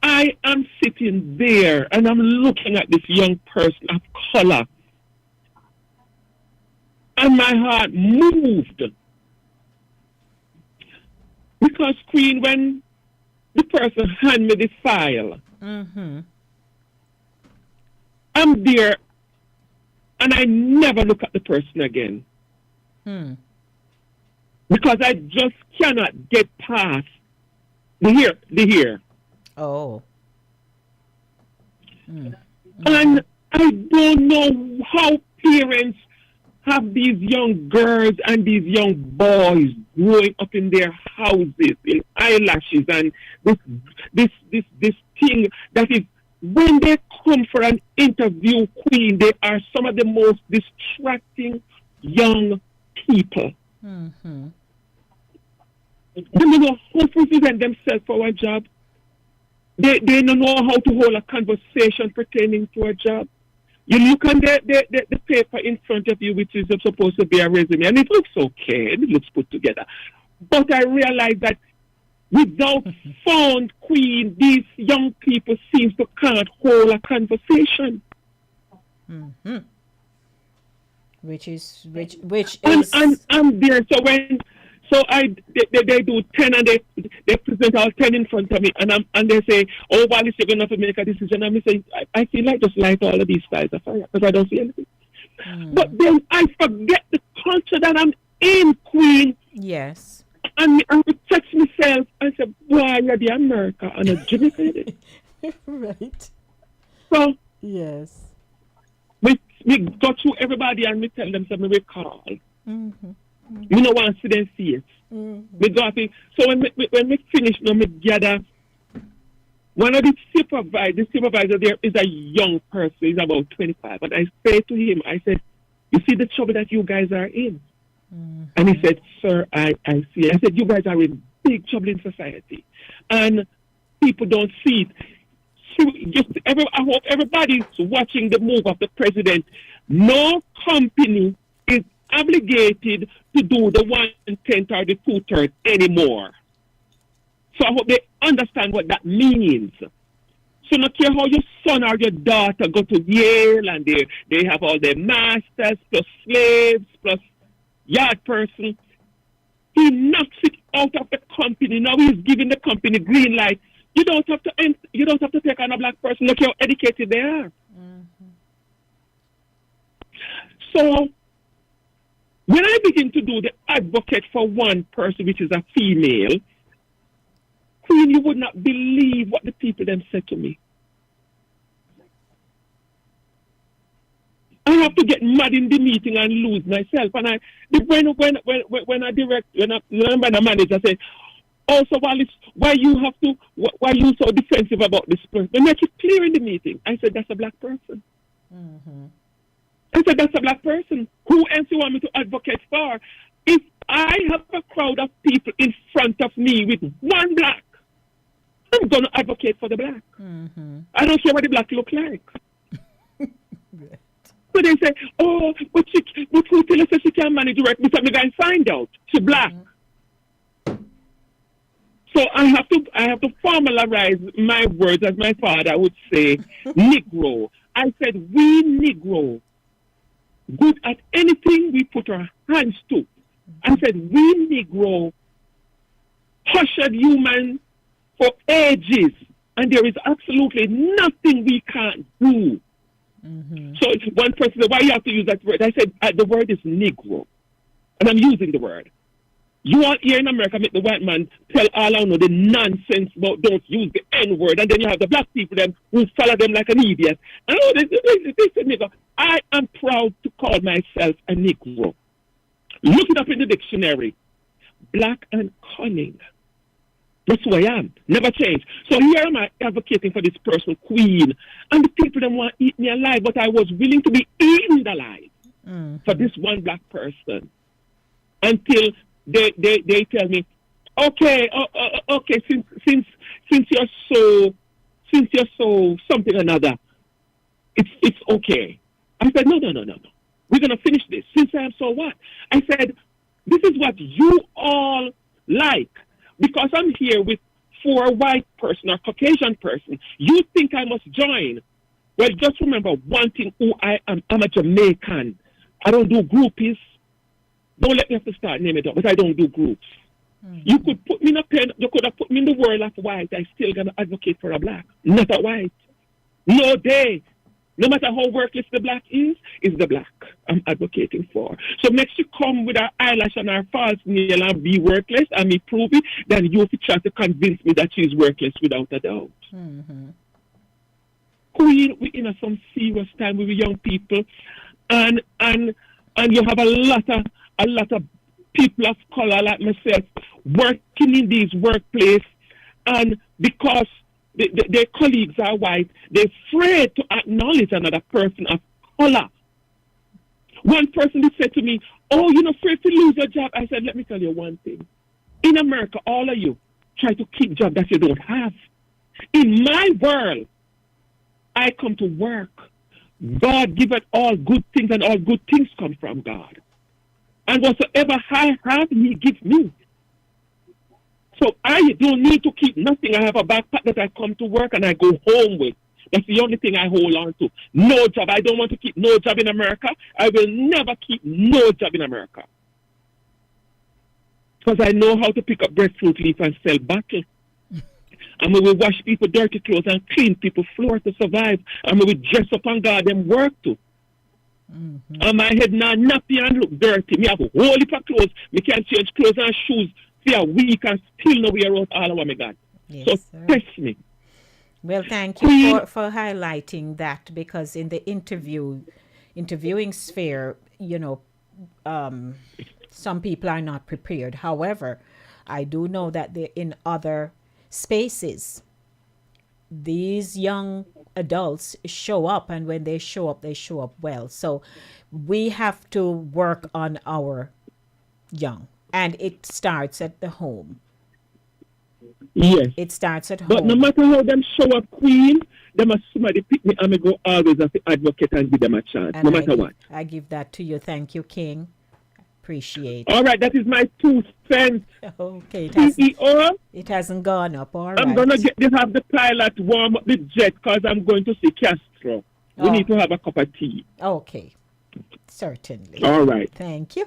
I am sitting there and I'm looking at this young person of color. And my heart moved. Because Queen, when the person handed me the file, I'm there and I never look at the person again. Because I just cannot get past the here. Oh. And I don't know how parents have these young girls and these young boys growing up in their houses in eyelashes and this thing that is when they come for an interview, Queen, they are some of the most distracting young people. They don't know how to present themselves for a job. They don't know how to hold a conversation pertaining to a job. You look on the paper in front of you, which is supposed to be a resume, and it looks okay. It looks put together. But I realize that without sound, Queen, these young people seems to can't hold a conversation. Which is and I'm there. So they do 10 and they present all 10 in front of me and they say, oh, Wallace, you're going to have to make a decision. And I say, I feel like just light all of these guys a fire because I don't see anything. But then I forget the culture that I'm in, Queen. Yes. And I would text myself and say, boy, you're the America and a Jamaica. Right. So yes. We go through everybody and we tell them something we call. Mm-hmm. You know, once they see it. We go so when we finish, now we gather. One of the supervisor there is a young person. He's about 25. And I say to him, I said, you see the trouble that you guys are in? And he said, sir, I see. I said, you guys are in big trouble in society. And people don't see it. I hope everybody's watching the move of the president. No company is obligated to do the 1/10 or the 2/3 anymore. So I hope they understand what that means. So not care how your son or your daughter go to Yale and they have all their masters plus slaves plus yard person. He knocks it out of the company. Now he's giving the company green light. You don't have to take on a black person. Look how educated they are. So when I begin to do the advocate for one person, which is a female, Queen, you would not believe what the people then said to me. I have to get mad in the meeting and lose myself. And when a manager said, "Oh, so Wallace, why you so defensive about this person?" They make it clear in the meeting. I said, "That's a black person." I said, "That's a black person. Who else you want me to advocate for? If I have a crowd of people in front of me with one black, I'm going to advocate for the black. I don't care what the black look like." So they say, "Oh, but who tell us that she can't manage work?" We said, "We can find out. She's black." So I have to formalize my words, as my father would say, Negro. I said, we Negro, good at anything we put our hands to. I said, we Negro, hushed human for ages, and there is absolutely nothing we can't do. So if one person said, "Why you have to use that word?" I said, the word is Negro, and I'm using the word. You all here in America make the white man tell all I know the nonsense about don't use the N-word, and then you have the black people them who follow them like an idiot. And oh, they said, "Nigga, I am proud to call myself a Negro." Look it up in the dictionary. Black and cunning. That's who I am. Never change. So here am I advocating for this person, Queen. And the people that want to eat me alive, but I was willing to be eaten alive for this one black person. Until they tell me, okay, since you're so something or another, it's okay. I said, no. We're gonna finish this. Since I am so what? I said, this is what you all like. Because I'm here with 4 white person or Caucasian person, you think I must join. Well, just remember one thing, who I am. I'm a Jamaican. I don't do groupies. Don't let me have to start naming it up, but I don't do groups. You could put me in a pen, you could have put me in the world of white. I still gonna advocate for a black, not a white. No day. No matter how worthless the black is the black I'm advocating for. So next you come with our eyelash and our false nail and be worthless and me prove it, then you have to try to convince me that she's worthless without a doubt. Queen, we're in some serious time with young people, and you have a lot of people of color like myself working in these workplaces, and because their colleagues are white, they're afraid to acknowledge another person of color. One person said to me, "Oh, you're not afraid to lose your job." I said, let me tell you one thing. In America, all of you try to keep jobs that you don't have. In my world, I come to work. God giveth all good things, and all good things come from God. And whatsoever I have, He gives me. So I don't need to keep nothing. I have a backpack that I come to work and I go home with. That's the only thing I hold on to. No job. I don't want to keep no job in America. I will never keep no job in America. Because I know how to pick up breadfruit leaf and sell bottle. And when we wash people dirty clothes and clean people floor to survive. And when we dress up and guard them work too. And my head now nappy and look dirty. Me have a whole heap of clothes. Me can't change clothes and shoes for a week and still no wear out all of what me got. Yes, so sir. test me. Well, thank you for highlighting that, because in the interviewing sphere, some people are not prepared. However, I do know that in other spaces, these young adults show up, and when they show up well. So we have to work on our young, and it starts at the home. Yes. It starts at home. But no matter how them show up, Queen, them as somebody pick me and me go always as the advocate and give them a chance, And no matter what. I give that to you. Thank you, King. Appreciate All right, that is my 2 cents. Okay, CEO, it hasn't gone up. All right. I'm going to have the pilot warm up the jet because I'm going to see Castro. We need to have a cup of tea. Okay, certainly. All right. Thank you.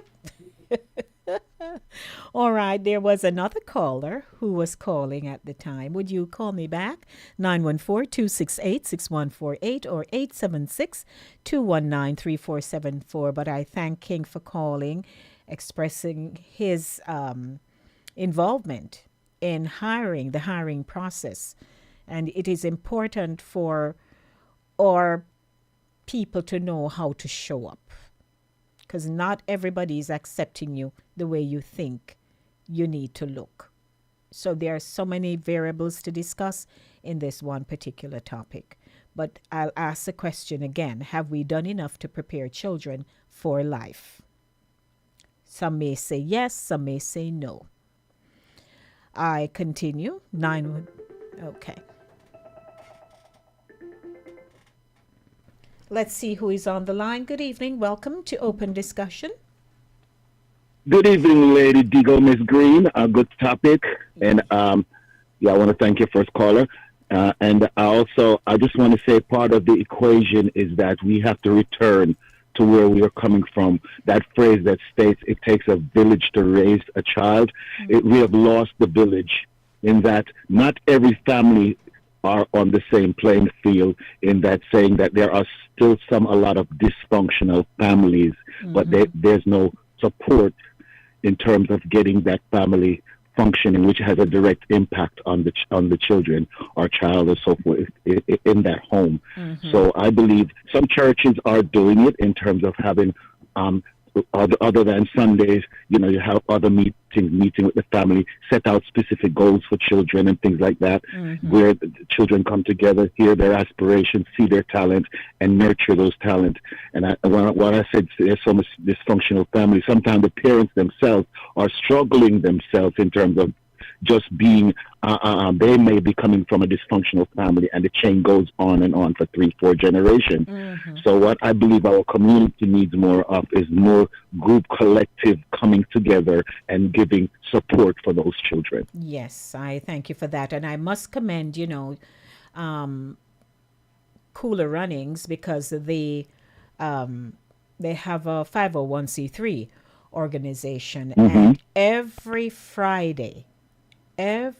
All right, there was another caller who was calling at the time. Would you call me back? 914-268-6148 or 876-219-3474. But I thank King for calling, expressing his involvement in the hiring process. And it is important for our people to know how to show up, because not everybody is accepting you the way you think you need to look. So there are so many variables to discuss in this one particular topic. But I'll ask the question again: have we done enough to prepare children for life? Some may say yes, some may say no. I continue. Okay. Let's see who is on the line. Good evening. Welcome to Open Discussion. Good evening, Lady Digo, Miss Green. A good topic. And I want to thank your first caller. And I just want to say part of the equation is that we have to return to where we are coming from. That phrase that states it takes a village to raise a child. We have lost the village in that not every family are on the same playing field, in that saying that there are still a lot of dysfunctional families, but there's no support in terms of getting that family functioning, which has a direct impact on the children or child or so forth in that home. So I believe some churches are doing it in terms of having other than Sundays, you have other meeting with the family, set out specific goals for children and things like that, where the children come together, hear their aspirations, see their talent, and nurture those talents. And what I said, there's so much dysfunctional family. Sometimes the parents themselves are struggling themselves in terms of just being, they may be coming from a dysfunctional family, and the chain goes on and on for 3-4 generations. So what I believe our community needs more of is more group collective coming together and giving support for those children. Yes, I thank you for that. And I must commend, Cooler Runnings, because they have a 501c3 organization, and every Friday, I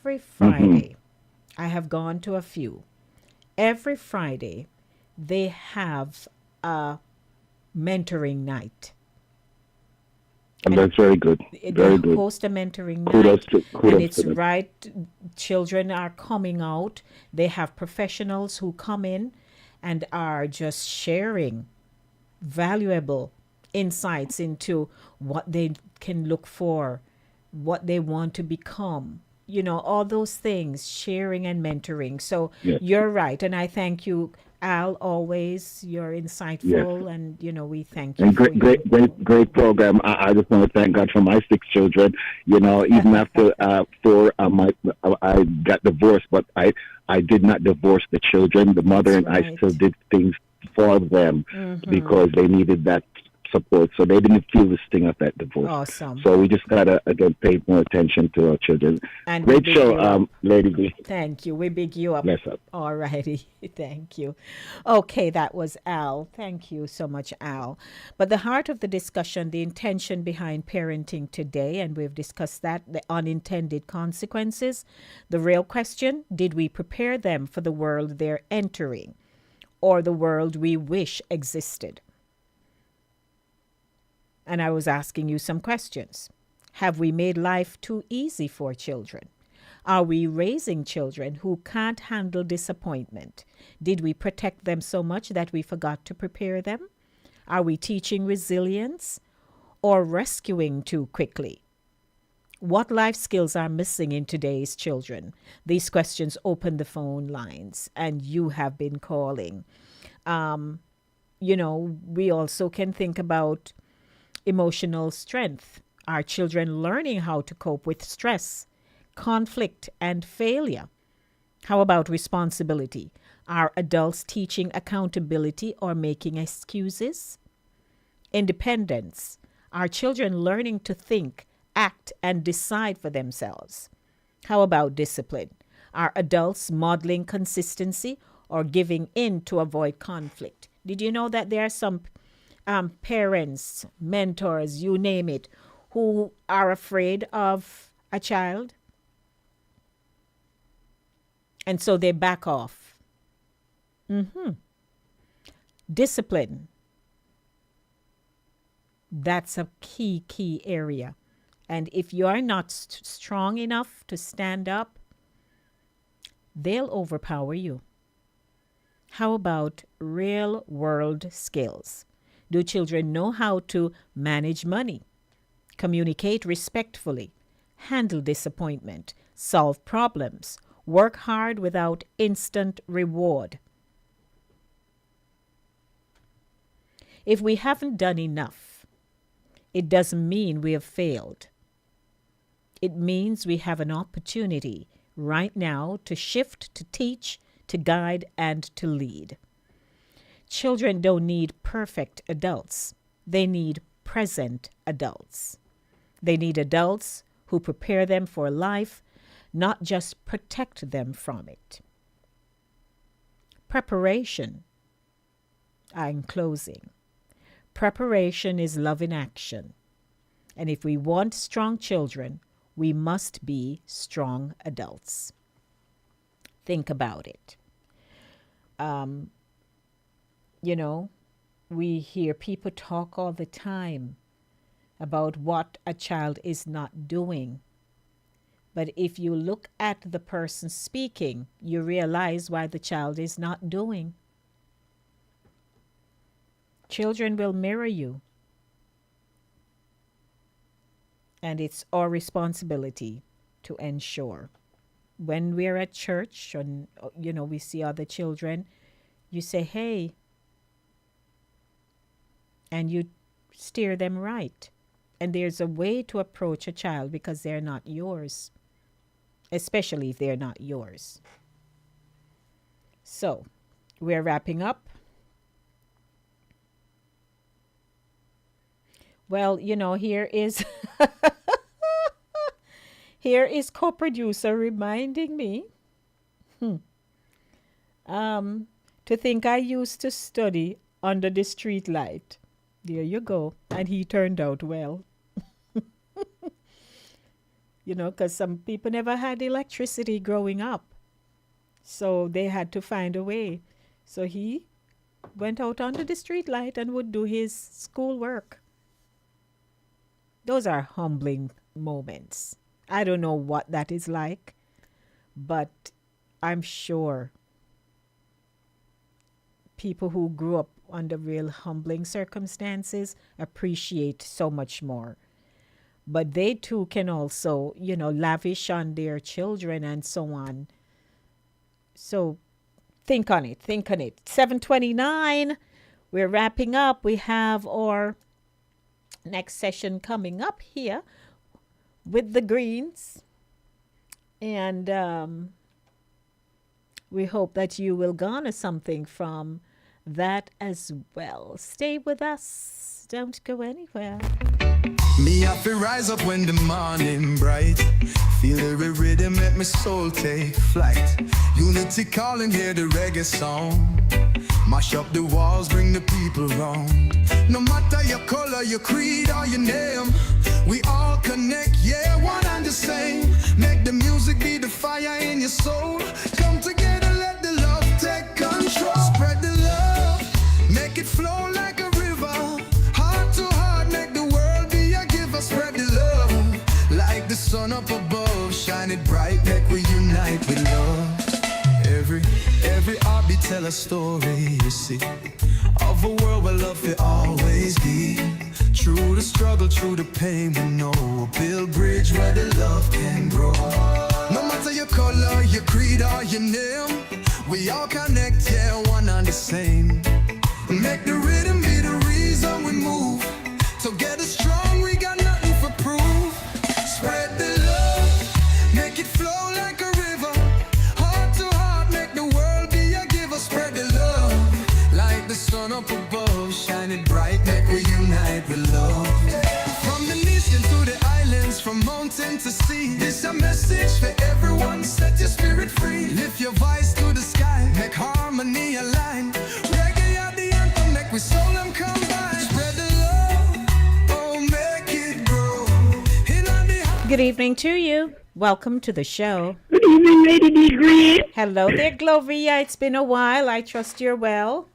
have gone to a few. Every Friday, they have a mentoring night. And that's very good. Very good. Host a mentoring Kudos night. kudos And it's to them. right. Children are coming out. They have professionals who come in and are just sharing valuable insights into what they can look for, what they want to become. All those things, sharing and mentoring. So You're right. And I thank you, Al, always. You're insightful, and, we thank you. And great program. I just want to thank God for my 6 children. Even after I got divorced, but I did not divorce the children. The mother and I still did things for them because they needed that support, so they didn't feel the sting of that divorce. Awesome. So we just gotta again pay more attention to our children. And Great we big show, you up. Lady B. Thank you. We big you up. Bless up. All righty. Thank you. Okay, that was Al. Thank you so much, Al. But the heart of the discussion, the intention behind parenting today, and we've discussed that, the unintended consequences. The real question, did we prepare them for the world they're entering or the world we wish existed? And I was asking you some questions. Have we made life too easy for children? Are we raising children who can't handle disappointment? Did we protect them so much that we forgot to prepare them? Are we teaching resilience or rescuing too quickly? What life skills are missing in today's children? These questions open the phone lines, and you have been calling. We also can think about emotional strength. Are children learning how to cope with stress, conflict, and failure? How about responsibility? Are adults teaching accountability or making excuses? Independence. Are children learning to think, act, and decide for themselves? How about discipline? Are adults modeling consistency or giving in to avoid conflict? Did you know that there are some parents, mentors, you name it, who are afraid of a child? And so they back off. Discipline. That's a key area. And if you are not strong enough to stand up, they'll overpower you. How about real world skills? Do children know how to manage money, communicate respectfully, handle disappointment, solve problems, work hard without instant reward? If we haven't done enough, it doesn't mean we have failed. It means we have an opportunity right now to shift, to teach, to guide, and to lead. Children don't need perfect adults. They need present adults. They need adults who prepare them for life, not just protect them from it. Preparation. I'm closing. Preparation is love in action. And if we want strong children, we must be strong adults. Think about it. We hear people talk all the time about what a child is not doing. But if you look at the person speaking, you realize why the child is not doing. Children will mirror you. And it's our responsibility to ensure. When we're at church and, we see other children, you say, hey, and you steer them right. And there's a way to approach a child because they're not yours, especially if they're not yours. So, we're wrapping up. Well, here is here is co-producer reminding me to think I used to study under the street light. There you go. And he turned out well. Because some people never had electricity growing up. So they had to find a way. So he went out under the street light and would do his schoolwork. Those are humbling moments. I don't know what that is like, but I'm sure people who grew up under real humbling circumstances appreciate so much more. But they too can also, lavish on their children and so on. So think on it. 7:29, we're wrapping up. We have our next session coming up here with the Greens. And we hope that you will garner something from that as well. Stay with us. Don't go anywhere. Me have to rise up when the morning bright. Feel every rhythm, make my soul take flight. Unity calling, hear the reggae song. Mash up the walls, bring the people round. No matter your color, your creed, or your name, we all connect, yeah, one and the same. Make the music be the fire in your soul. Come together, let the love take control. Spread the love, make it flow like a river. Heart to heart, make the world be a giver. Spread the love, like the sun up above. Shine it bright, make we unite with love. Every heartbeat tell a story, you see, of a world where love will always be. Through the struggle, through the pain, we know we'll build bridge where the love can grow. No matter your color, your creed, or your name, we all connect, yeah, one and the same. Make the rhythm be the reason we move. Together strong, we got nothing for proof. Spread the love, make it flow like a river. Heart to heart, make the world be a giver. Spread the love, like the sun up above. Shine it bright, make we unite with love. From the nation to the islands, from mountain to sea, this a message for everyone, set your spirit free. Lift your voice to the sky, make harmony align. Reggae are the anthem, make we soul and combine. Spread the love, oh make it grow. Good evening to you. Welcome to the show. Good evening, Lady D. Green. Hello there, Gloria. It's been a while. I trust you're well.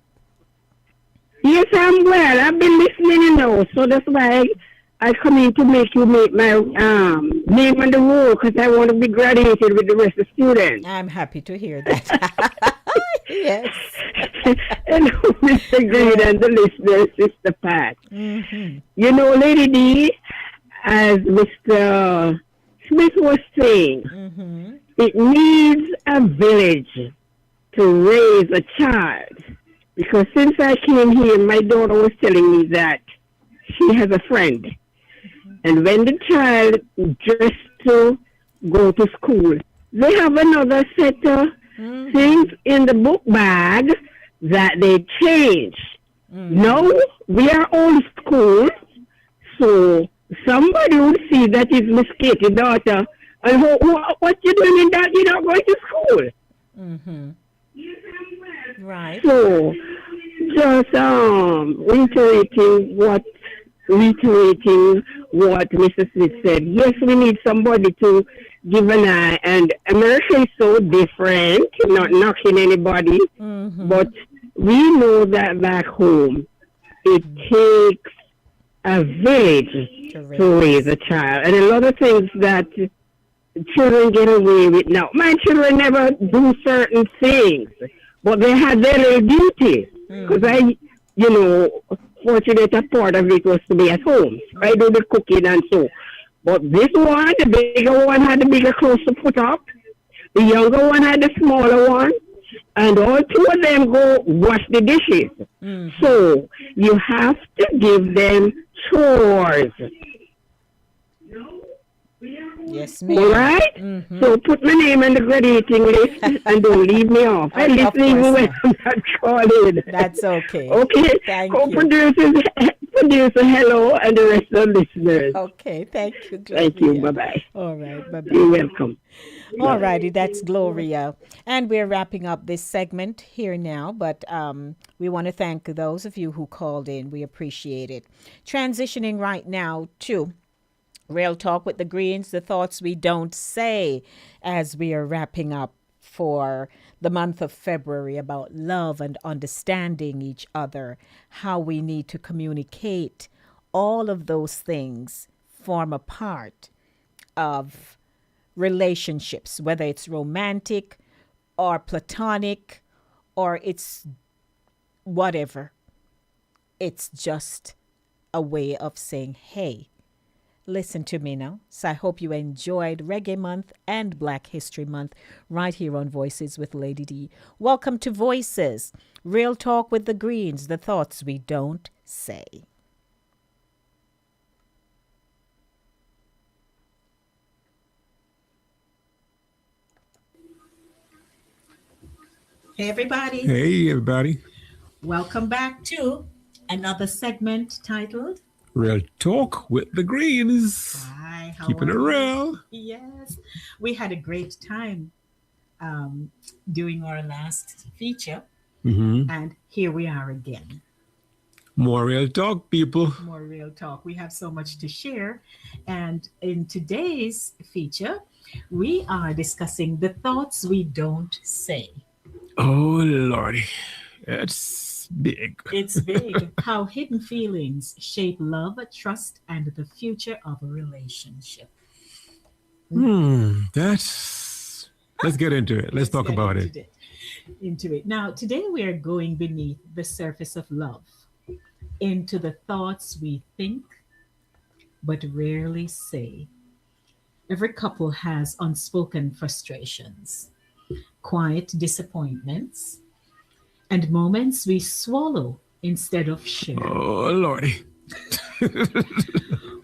Yes, I'm well. I've been listening, you know, so that's why I come in to make you make my name on the roll, because I want to be graduated with the rest of the students. I'm happy to hear that. Yes. Hello, Mr. Green and the listeners, Sister Pat. Mm-hmm. You know, Lady D, as Mr. Smith was saying, it needs a village to raise a child. Because since I came here, my daughter was telling me that she has a friend. And when the child dressed to go to school, they have another set of things in the book bag that they change. Now, we are old school, so somebody would see that is Miss Katie daughter, and what you doing in that? You're not going to school. Mm-hmm. Right. So, just reiterating what Mr. Smith said. Yes, we need somebody to give an eye. And America is so different, not knocking anybody, but we know that back home, it takes a village to raise a child. And a lot of things that children get away with now. My children never do certain things, but they had their little duties. Because fortunate a part of it was to be at home. I do the cooking and so. But this one, the bigger one had the bigger clothes to put up. The younger one had the smaller one. And all two of them go wash the dishes. So you have to give them chores. Yes, ma'am. All right? So put my name on the graduating list and don't leave me off. I listen even when I'm not calling. That's okay. Okay? Thank Producer, hello, and the rest of the listeners. Okay, thank you, Gloria. Thank you. Bye-bye. All right, bye-bye. You're welcome. All righty, that's Gloria. And we're wrapping up this segment here now, but we want to thank those of you who called in. We appreciate it. Transitioning right now to Real Talk with the Greens, the thoughts we don't say, as we are wrapping up for the month of February about love and understanding each other, how we need to communicate. All of those things form a part of relationships, whether it's romantic or platonic or it's whatever. It's just a way of saying, hey, listen to me now. So I hope you enjoyed Reggae Month and Black History Month right here on Voices with Lady D. Welcome to Voices, Real Talk with the Greens, the thoughts we don't say. Hey, everybody. Hey, everybody. Welcome back to another segment titled Real Talk with the Greens. Hi, how Keeping are it you? real. Yes, we had a great time doing our last feature, and here we are again. More real talk, people. More real talk. We have so much to share, and in today's feature, we are discussing the thoughts we don't say. Oh, Lordy. It's big. It's big. How hidden feelings shape love, trust, and the future of a relationship. Let's get into it. Let's talk get about it. Into it. Now, today we are going beneath the surface of love, into the thoughts we think but rarely say. Every couple has unspoken frustrations, quiet disappointments, and moments we swallow instead of share. Oh, Lordy.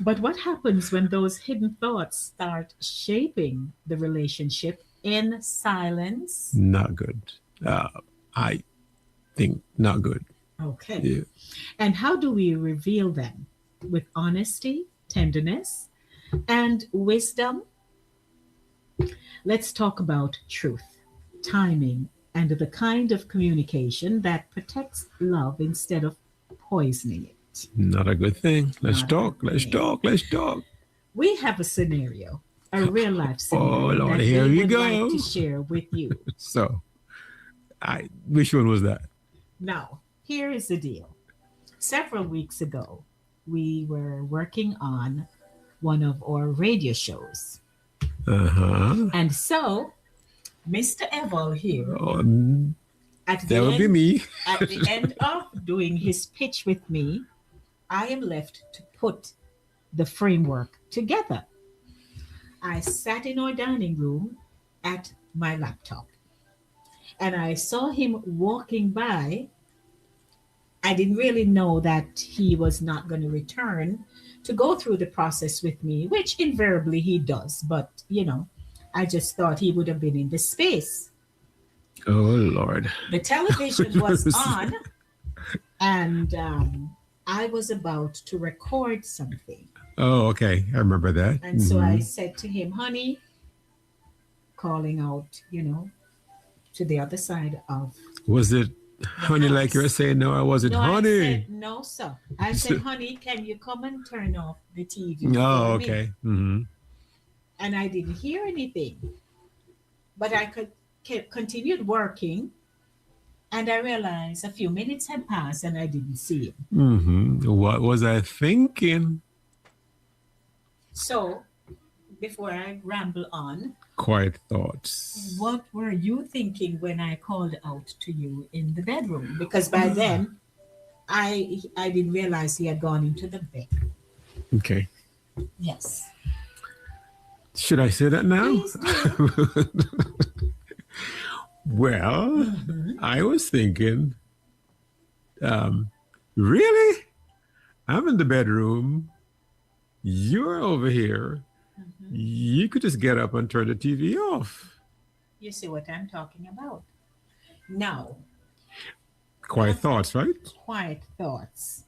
But what happens when those hidden thoughts start shaping the relationship in silence? Not good. I think not good. Okay. Yeah. And how do we reveal them? With honesty, tenderness, and wisdom? Let's talk about truth, timing, and the kind of communication that protects love instead of poisoning it. Not a good thing. Let's talk. Let's talk. Let's talk. We have a scenario, a real life scenario Oh, Lord, that here we we would go. like to share with you. So, which one was that? Now, here is the deal. Several weeks ago, we were working on one of our radio shows. And so, Mr. Evil here, at that would be me. at the end of doing his pitch with me, I am left to put the framework together. I sat in our dining room at my laptop and I saw him walking by. I didn't really know that he was not going to return to go through the process with me, which invariably he does. But, I just thought he would have been in the space. Oh, Lord. The television was on, and I was about to record something. Oh, okay. I remember that. And so I said to him, honey, calling out, to the other side of. Was it honey house. like you were saying? No, I wasn't No, honey. I said, no, sir. I said, honey, can you come and turn off the TV? Oh, for me?" okay. And I didn't hear anything. But I continued working, and I realized a few minutes had passed and I didn't see him. What was I thinking? So, before I ramble on, Quiet thoughts. what were you thinking when I called out to you in the bedroom? Because by then, I didn't realize he had gone into the bed. Okay. Yes. Should I say that now? Please do. Well, I was thinking, really? I'm in the bedroom. You're over here. You could just get up and turn the TV off. You see what I'm talking about. Now, Quiet thoughts, right? quiet thoughts.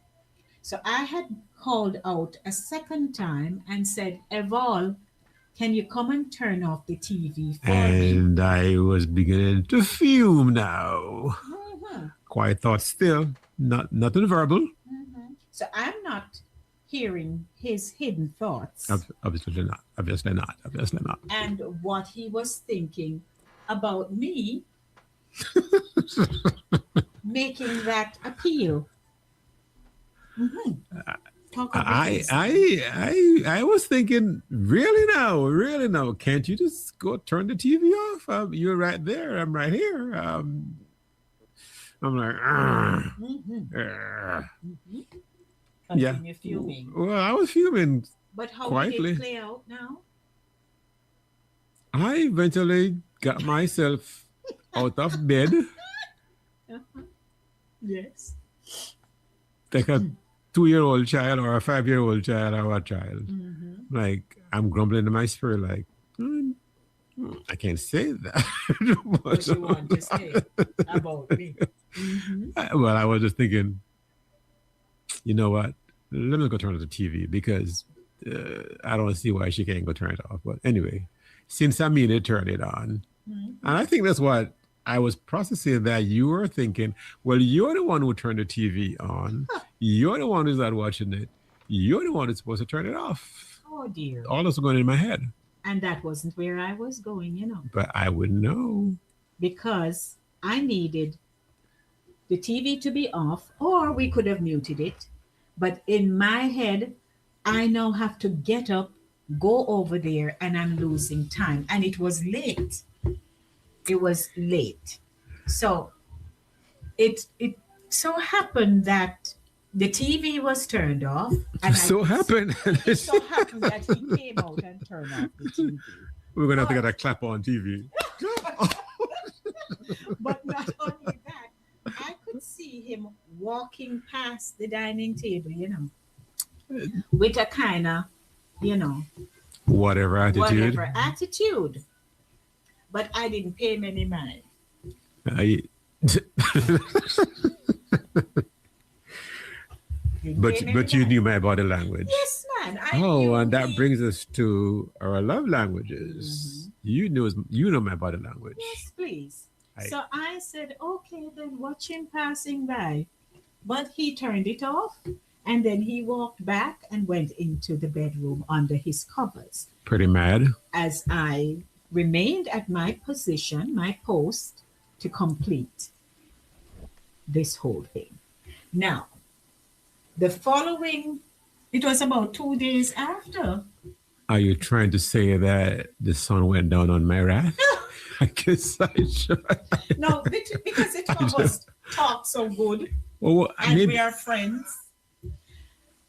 So I had called out a second time and said, Eval, can you come and turn off the TV for me? And I was beginning to fume now. Quiet thoughts still, nothing verbal. So I'm not hearing his hidden thoughts Obviously not. Obviously not. Obviously not. and what he was thinking about me making that appeal. Talk about this. I was thinking, really now, can't you just go turn the TV off? You're right there. I'm right here. I'm like, yeah. Continue fuming. Well, I was fuming But how quietly. did it play out now? I eventually got myself out of bed, Yes. like a 2-year-old child or a 5-year-old child or a child. Like, I'm grumbling in my spirit, like, I can't say that. What you want to say about me? Well, I was just thinking, you know what? Let me go turn on the TV because I don't see why she can't go turn it off. But anyway, since I made it, turn it on. And I think that's what I was processing, that you were thinking, well, you're the one who turned the TV on. You're the one who's not watching it. You're the one who's supposed to turn it off. Oh, dear. All this was going in my head. And that wasn't where I was going, you know, But I wouldn't know. because I needed the TV to be off, or we could have muted it. But in my head, I now have to get up, go over there, and I'm losing time. And it was late. It was late. So it so happened that the TV was turned off. And happened. It so happened that he came out and turned off the TV. We're going to have to get a clap on TV. But not only that, I could see him walking past the dining table, you know, with a kind of, you know, Whatever attitude. But I didn't pay him any mind. But you knew my body language. Yes, man. I knew And that brings us to our love languages. You know my body language. Yes, please. So I said, okay, then watch him passing by. But he turned it off, and then he walked back and went into the bedroom under his covers. Pretty mad. As I remained at my position, my post, to complete this whole thing. Now, it was about 2 days after. Are you trying to say that the sun went down on my wrath? I guess I should. No, because it was talked so good, and maybe, we are friends.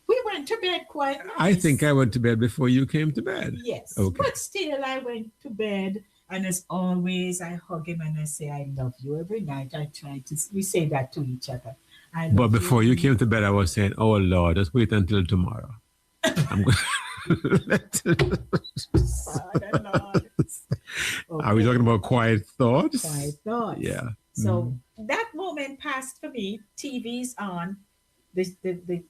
We went to bed quite nice. I think I went to bed before you came to bed. Yes, Okay. but still I went to bed, and as always, I hug him and I say, I love you every night. We say that to each other. But before you came to bed, I was saying, oh, Lord, just wait until tomorrow. I'm going Father, Lord. Are we talking about quiet thoughts? Quiet thoughts. Yeah. So that moment passed for me. TV's on, the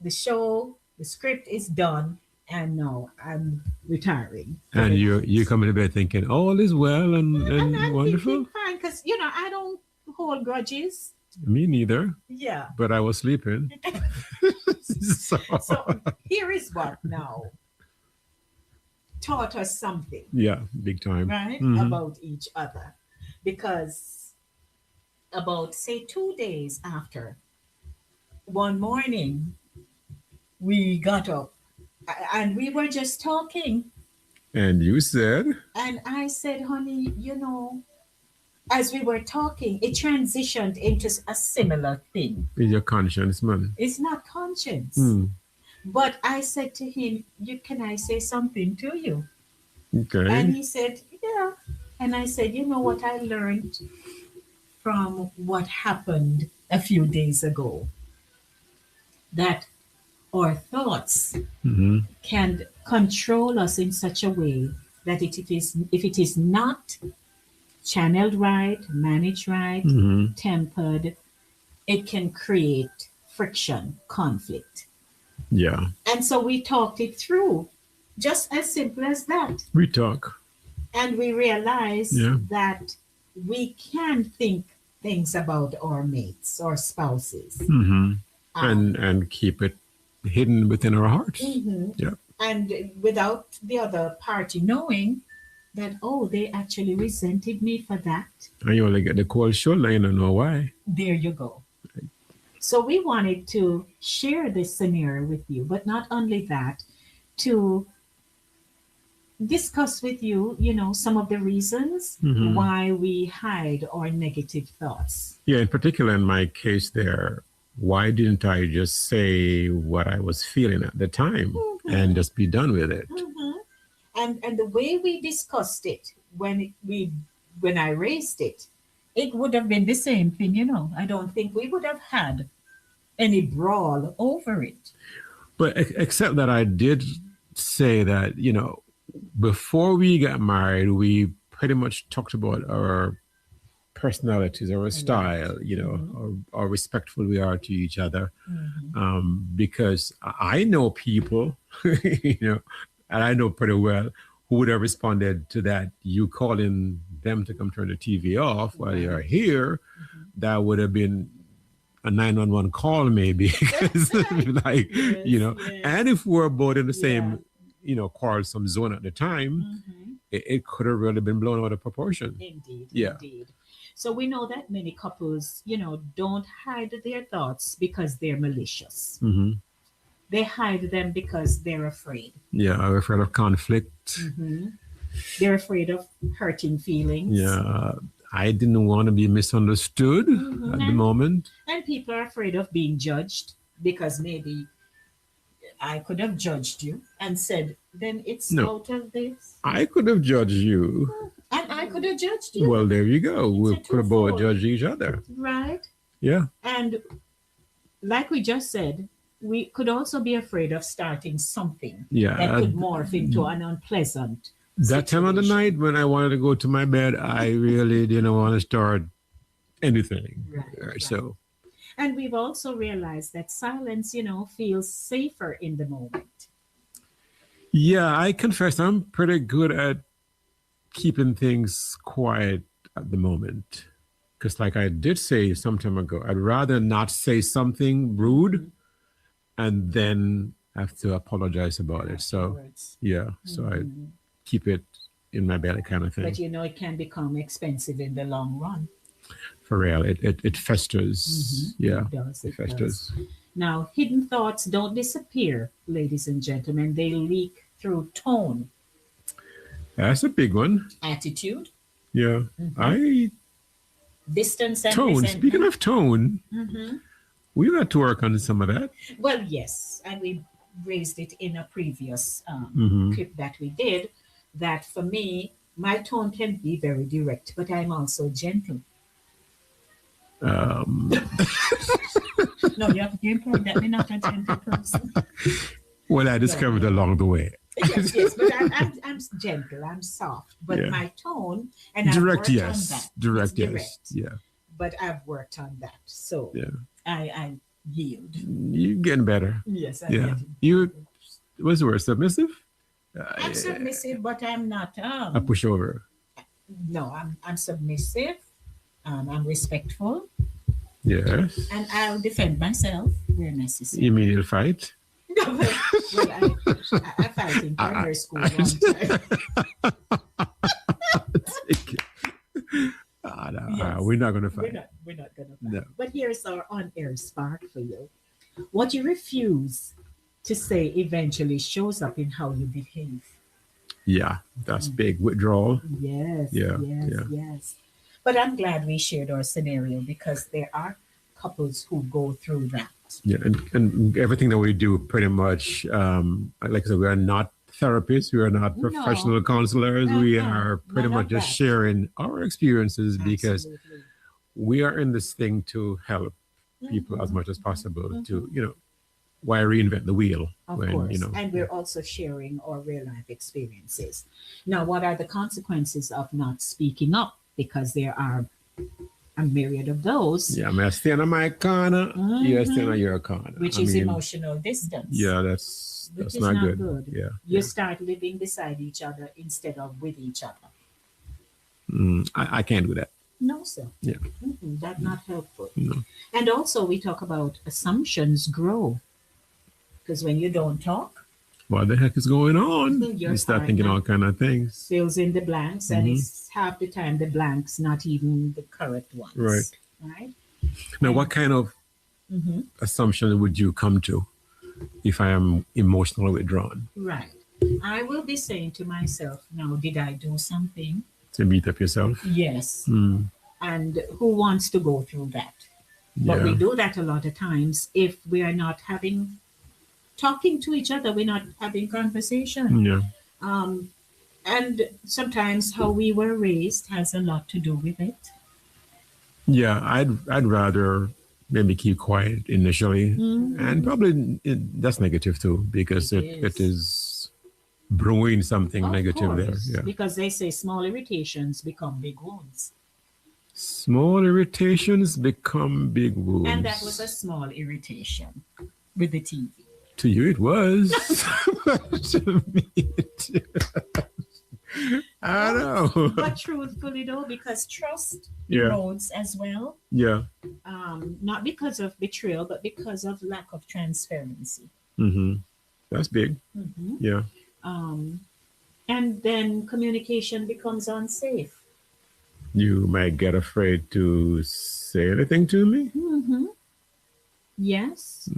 show, the script is done, and now I'm retiring. And you're coming to bed thinking all is well and I'm wonderful? thinking fine, because, you know, I don't hold grudges. Me neither. Yeah. But I was sleeping. So here is what now taught us something. Yeah, big time. Right? About each other. Because about, say, 2 days after, one morning, we got up and we were just talking. And you said? And I said, honey, you know, as we were talking, it transitioned into a similar thing. In your conscience, man. It's not conscience. But I said to him, can I say something to you? Okay. And he said, yeah. And I said, you know what I learned from what happened a few days ago? That our thoughts can control us in such a way that if it is not channeled right, managed right, tempered, it can create friction, conflict. Yeah. And so we talked it through, just as simple as that. We talk. And we realized that we can think things about our mates or spouses. And keep it hidden within our hearts. Yeah. And without the other party knowing that, oh, they actually resented me for that. And you only get the cold shoulder, you don't know why. There you go. So we wanted to share this scenario with you, but not only that, to discuss with you, you know, some of the reasons why we hide our negative thoughts. Yeah, in particular in my case there, why didn't I just say what I was feeling at the time and just be done with it? And the way we discussed it when I raised it, it would have been the same thing, you know. I don't think we would have had any brawl over it. But except that I did say that, you know, before we got married, we pretty much talked about our personalities or our style, you know, or respectful we are to each other. Because I know people, you know, and I know pretty well who would have responded to that, you calling them to come turn the TV off while you're here. That would have been a 911 call maybe. Like, you know, and if we're both in the same, you know, quarrelsome zone at the time, it could have really been blown out of proportion. Indeed, Yeah. indeed. So we know that many couples, you know, don't hide their thoughts because they're malicious. They hide them because they're afraid. Yeah, I'm afraid of conflict. They're afraid of hurting feelings. Yeah, I didn't want to be misunderstood at the moment. And people are afraid of being judged because maybe I could have judged you and said, then it's out of this. I could have judged you. And I could have judged you. Well, there you go. We could have both judged each other. Right. Yeah. And like we just said, we could also be afraid of starting something that could morph into an unpleasant that time of the night when I wanted to go to my bed, I really didn't want to start anything. Right. So. And we've also realized that silence, you know, feels safer in the moment. Yeah, I confess I'm pretty good at keeping things quiet at the moment. Because like I did say some time ago, I'd rather not say something rude and then have to apologize about it. So, yeah, so I keep it in my belly kind of thing. But, you know, it can become expensive in the long run. For real, it festers. Yeah, It does. it festers. Does. Now, hidden thoughts don't disappear, ladies and gentlemen. They leak through tone. That's a big one. Attitude. Yeah. Distance and tone. resentment. Speaking of tone, we got to work on some of that. Well, yes. And we raised it in a previous clip that we did, that for me, my tone can be very direct, but I'm also gentle. No, you have to imply that we're not a gentle person. Well, I discovered along the way. Yes, but I'm gentle, I'm soft, but my tone, and direct, I've worked yes. on that. Direct, It's yes. direct. Yeah. But I've worked on that, so I yield. You're getting better. Yes, I'm yeah. getting You, what's the word, submissive? I'm submissive, but I'm not. A pushover. No, I'm submissive. I'm respectful. Yes. And I'll defend myself where necessary. You mean you'll fight? No, well, I fight in primary school one time. No, we're not going to fight. We're not going to fight. No. But here's our on-air spark for you. What you refuse to say eventually shows up in how you behave. Yeah, that's big. Withdrawal. Yes, yes. But I'm glad we shared our scenario because there are couples who go through that. Yeah, and everything that we do pretty much, like I said, we are not therapists, we are not professional counselors, we are pretty much just sharing our experiences because we are in this thing to help people as much as possible to, you know, why reinvent the wheel? Of course, you know, and we're also sharing our real life experiences. Now, what are the consequences of not speaking up? Because there are a myriad of those. Yeah, I mean, I stand on my corner, you stand on your corner. Which is emotional distance. Yeah, that's not good. Yeah, you start living beside each other instead of with each other. I can't do that. No, sir. Yeah. That's not helpful. No. And also we talk about assumptions grow. Because when you don't talk, what the heck is going on? You start thinking all kind of things. Fills in the blanks, and it's half the time the blanks not even the correct ones. Right. Now, what kind of assumption would you come to if I am emotionally withdrawn? Right. I will be saying to myself, now, did I do something? To beat up yourself? Yes. And who wants to go through that? But we do that a lot of times if we are not talking to each other, we're not having conversation. Yeah. And sometimes how we were raised has a lot to do with it. Yeah, I'd rather maybe keep quiet initially, and probably that's negative too because it is brewing something negative there. Yeah. Because they say small irritations become big wounds. Small irritations become big wounds. And that was a small irritation with the TV. To you, it was. To me, I know. But truthfully, though, because trust Yeah. erodes as well, Yeah. not because of betrayal, but because of lack of transparency. Mm-hmm. That's big. Mhm. Yeah. And then communication becomes unsafe. You might get afraid to say anything to me. Mm-hmm. Yes.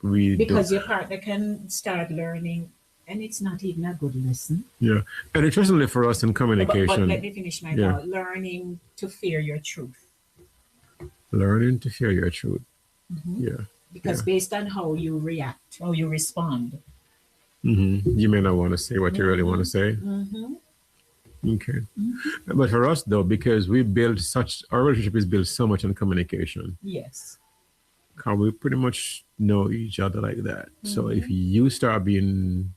We Because don't- your partner can start learning, and it's not even a good lesson. Yeah. And interestingly for us in communication. But let me finish my Yeah. thought. Learning to fear your truth. Learning to hear your truth. Mhm. Yeah. Because based on how you react, how you respond. You may not want to say what you really want to say. Mm-hmm. Okay. But for us though, because our relationship is built so much on communication. Yes. Because we pretty much know each other like that. So if you start being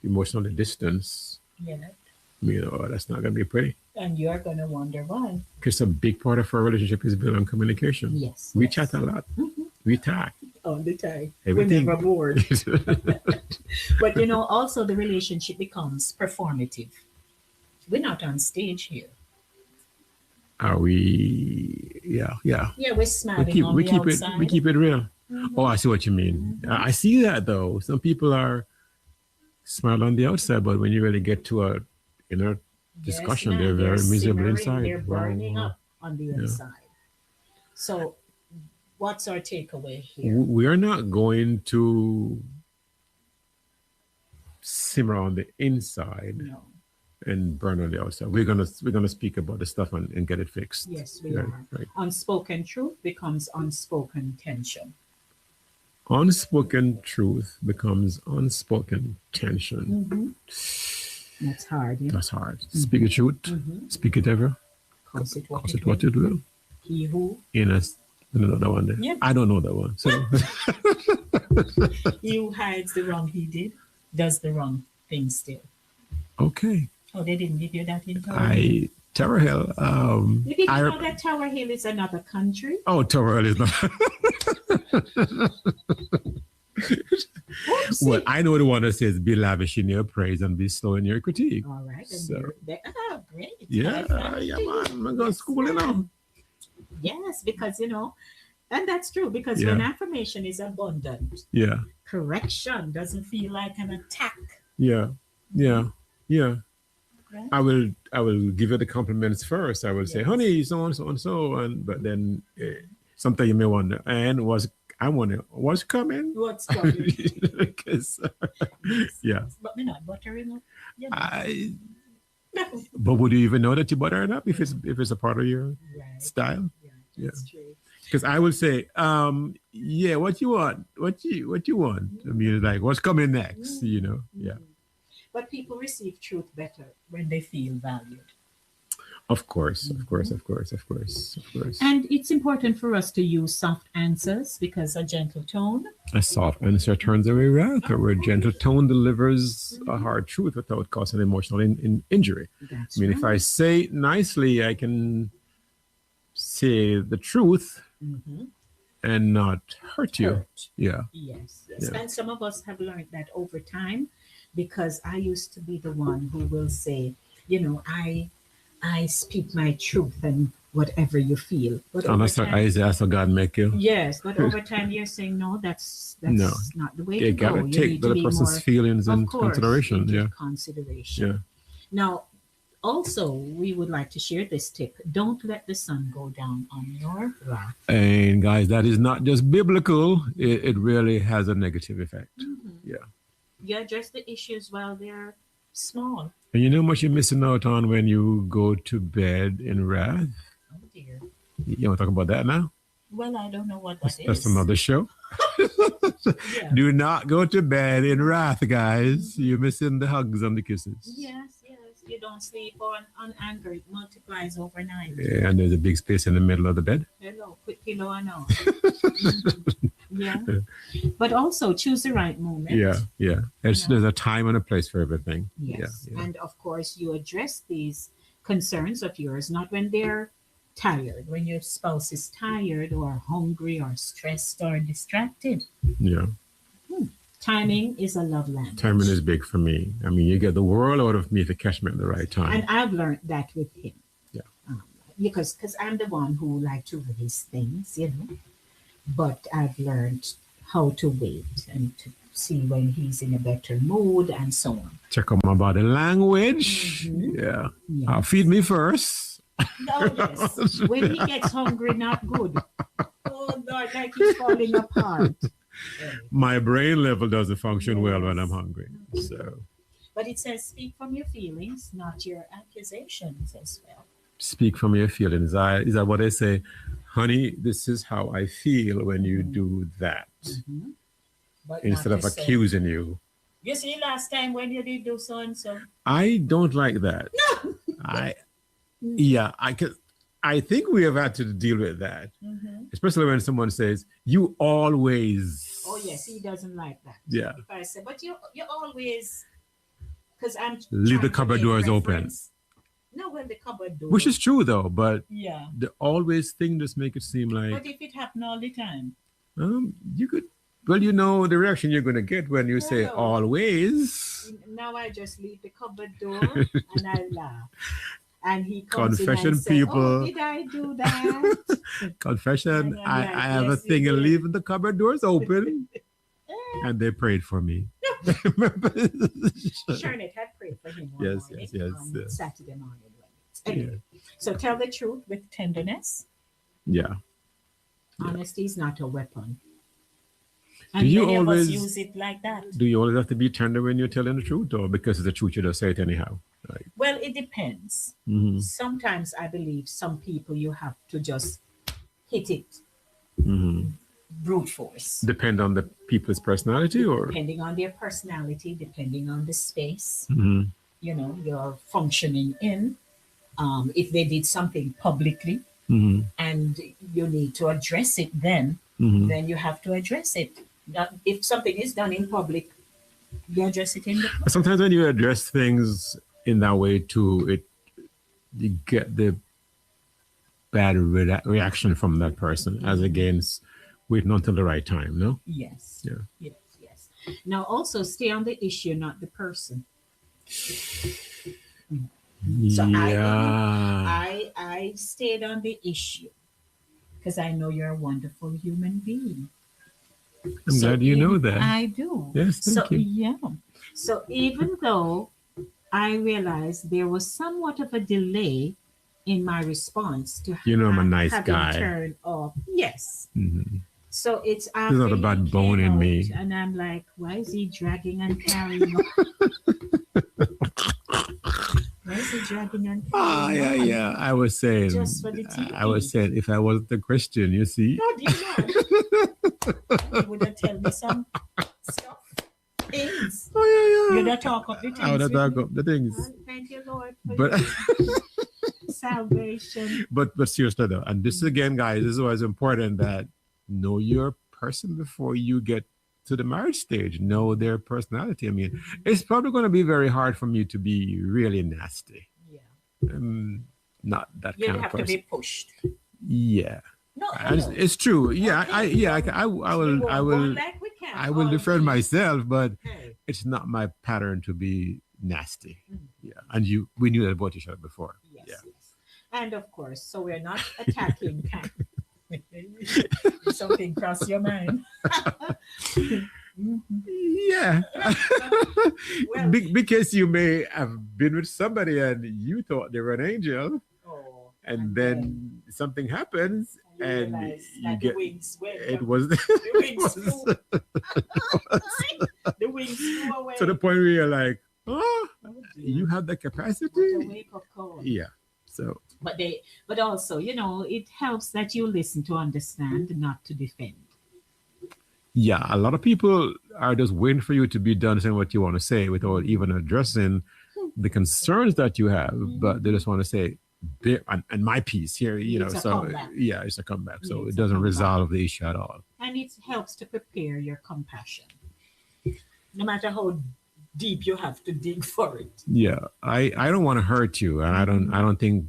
emotionally distanced, Yeah. that's not going to be pretty. And you're going to wonder why. Because a big part of our relationship is built on communication. Yes. We chat a lot. We talk. All the time. Everything. We're never bored. But also the relationship becomes performative. We're not on stage here. Are we? Yeah. Yeah, we're smiling on we the keep outside. it. We keep it real. Oh, I see what you mean. I see that though. Some people are smile on the outside, but when you really get to a inner discussion, Yes, they're ma'am. very miserable simmering, inside. They're burning Wow. up on the Yeah. inside. So, what's our takeaway here? We are not going to simmer on the inside No. and burn on the outside. We're gonna speak about the stuff and get it fixed. Yes, we Yeah, are. right. Unspoken truth becomes unspoken tension. Unspoken truth becomes unspoken tension. That's hard. Yeah? That's hard. Speak the truth. Speak it ever. Cause it what Cause it it what will. it will. He who In us. I don't know that one there. Yeah. I don't know that one. So he who hides the wrong he did does the wrong thing still. okay. Oh, they didn't give you that info. Tower Hill. You didn't know that Tower Hill is another country? Oh, Tower Hill is not. Well, I know the one that says be lavish in your praise and be slow in your critique. All right. And So, great. yeah, High yeah, five. man. I'm going to school, you know. Yes, because and that's true, because Yeah. when affirmation is abundant, Yeah, correction doesn't feel like an attack. yeah, yeah, yeah. Right? I will give you the compliments first. I will say, honey, so and so and so, but then sometimes you may wonder, what's coming? What's coming? 'Cause, yeah. But we're not buttering up. You know. But would you even know that you butter it up if it's a part of your style? Yeah. That's true. Because I will say, yeah, what you want? What you want? I mean, it's like, what's coming next? Yeah. But people receive truth better when they feel valued. Of course. And it's important for us to use soft answers, because a gentle tone. A soft answer turns away wrath, or a gentle tone delivers a hard truth without causing emotional injury. That's I mean, if I say it nicely, I can say the truth and not hurt you. Hurt. Yeah. Yes. Yeah. And some of us have learned that over time, because I used to be the one who will say, I speak my truth and whatever you feel. But And that's how God make you. yes, but over time you're saying, no, that's No. not the way You to go. gotta You take need the to other be person's more, feelings of into course, consideration. into Yeah. consideration. Yeah. Now, also, we would like to share this tip. Don't let the sun go down on your wrath. And guys, that is not just biblical. It really has a negative effect. Yeah. You address the issues while they're small. And you know what you're missing out on when you go to bed in wrath? Oh dear. You want to talk about that now? Well, I don't know what that is. That's another show. Do not go to bed in wrath, guys. You're missing the hugs and the kisses. Yes. You don't sleep on anger. It multiplies overnight. Yeah, and there's a big space in the middle of the bed. Hello, quick pillow and all. Yeah. But also choose the right moment. Yeah. There's a time and a place for everything. Yes. Yeah. And of course, you address these concerns of yours, not when they're tired, when your spouse is tired or hungry or stressed or distracted. Yeah. Timing is a love language. Timing is big for me. I mean, you get the world out of me to catch me at the right time. And I've learned that with him. Yeah. Because I'm the one who like to raise things, you know. But I've learned how to wait and to see when he's in a better mood and so on. Check out my body language. Yeah. Feed me first. Oh, yes. When he gets hungry, not good. Oh, Lord, like he's falling apart. My brain level doesn't function well when I'm hungry. So But it says speak from your feelings, not your accusations as well. speak from your feelings. Is that what I say? Honey, this is how I feel when you do that. But Instead not of to say, accusing you. you see last time when you did do so and so. I don't like that. No. I think we have had to deal with that. Especially when someone says, you always. Oh yes, he doesn't like that. Yeah. If I say, but you always, because I'm Leave the trying to cupboard make doors open. reference. No, well, the cupboard door. Which is true though, but Yeah. the always thing just make it seem like But if it happened all the time? you could. Well, you know the reaction you're going to get when you say always. Now I just leave the cupboard door and I laugh. And he comes Confession, in and people. say, oh, did I do that? Confession. And I'm I like, have a yes, you thing of did. leaving the cupboard doors open, and they prayed for me. Sharnette had prayed for him one Yes, morning yes, on yes. Saturday morning. Anyway, so tell the truth with tenderness. Yeah. Honesty is not a weapon. Do And you many of us always use it like that. Do you always have to be tender when you're telling the truth, or because it's the truth you just say it anyhow? Like, Well, it depends. Mhm. Sometimes I believe some people you have to just hit it brute force. depend on the people's personality, or Depending on their personality, depending on the space, Mhm. you know, you're functioning in. If they did something publicly Mhm. and you need to address it then you have to address it. Not, if something is done in public, you address it in the But sometimes when you address things in that way too, you get the bad reaction from that person as against waiting until the right time. No. Yes. Yeah. Yes. Now also stay on the issue, not the person. So Yeah. I stayed on the issue because I know you're a wonderful human being. I'm glad you know that. I do. Yes, thank you. Yeah. So even though I realized there was somewhat of a delay in my response to You know I'm a nice having guy. turned off. Yes. Mhm. So it's There's not a after bad he bone came in out, me. and I'm like, why is he dragging and carrying on? Why is he dragging and carrying on? Yeah. I was saying, Just for the I was saying, if I wasn't a Christian, you see, No, dear Lord. You would have tell me some stuff, things. Oh, You'd have talk up the things. I would have with talked me. up the things. Thank you, Lord, for But your salvation. but seriously though, and this again, guys, this is why it's important that know your person before you get to the marriage stage. Know their personality. I mean, it's probably going to be very hard for me to be really nasty. Yeah. Not that You'd kind of have person. to be pushed. Yeah. No, And no. it's true. Yeah, I will defend myself, but it's not my pattern to be nasty. Yeah, and we knew that about each other before. Yes. And of course, so we're not attacking. Something cross your mind. Yeah. Because you may have been with somebody and you thought they were an angel, and then something happens and you get it was The wings flew away. to the point where you're like, oh, you have the capacity. Wake up call. Yeah. So But also, you know, it helps that you listen to understand, not to defend. yeah, a lot of people are just waiting for you to be done saying what you want to say without even addressing the concerns that you have, but they just want to say, and my piece here, you know, It's a so comeback. yeah, it's a comeback. So It's it a doesn't comeback. resolve the issue at all. And it helps to prepare your compassion. No matter how deep you have to dig for it. Yeah, I don't want to hurt you, and I don't think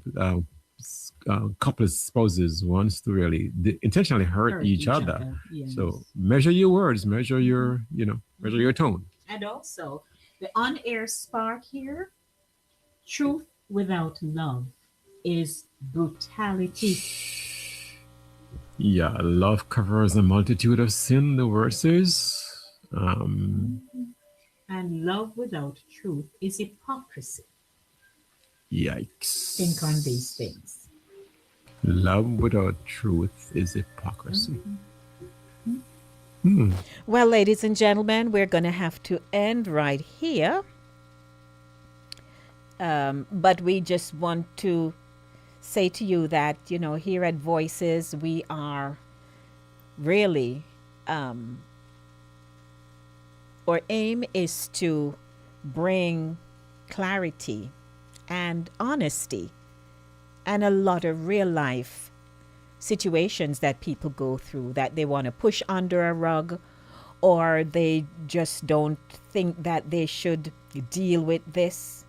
couples, spouses wants to really intentionally hurt each other. Yes. So measure your words, measure your, measure your tone. And also, the on-air spark here, truth without love is brutality. Yeah, love covers a multitude of sin, the word says. And love without truth is hypocrisy. Yikes. Think on these things. Love without truth is hypocrisy. Well, ladies and gentlemen, we're going to have to end right here. But we just want to say to you that, here at Voices, we are really, our aim is to bring clarity and honesty and a lot of real life situations that people go through that they want to push under a rug, or they just don't think that they should deal with this.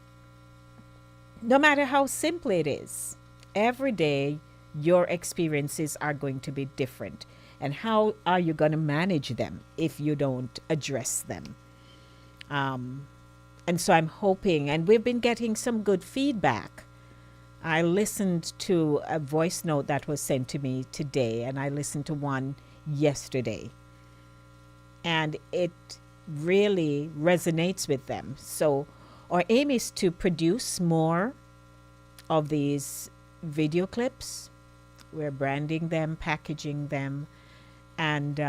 No matter how simple it is, every day your experiences are going to be different. And how are you going to manage them if you don't address them? And so I'm hoping, and we've been getting some good feedback. I listened to a voice note that was sent to me today, and I listened to one yesterday. And it really resonates with them. So our aim is to produce more of these video clips. We're branding them, packaging them, and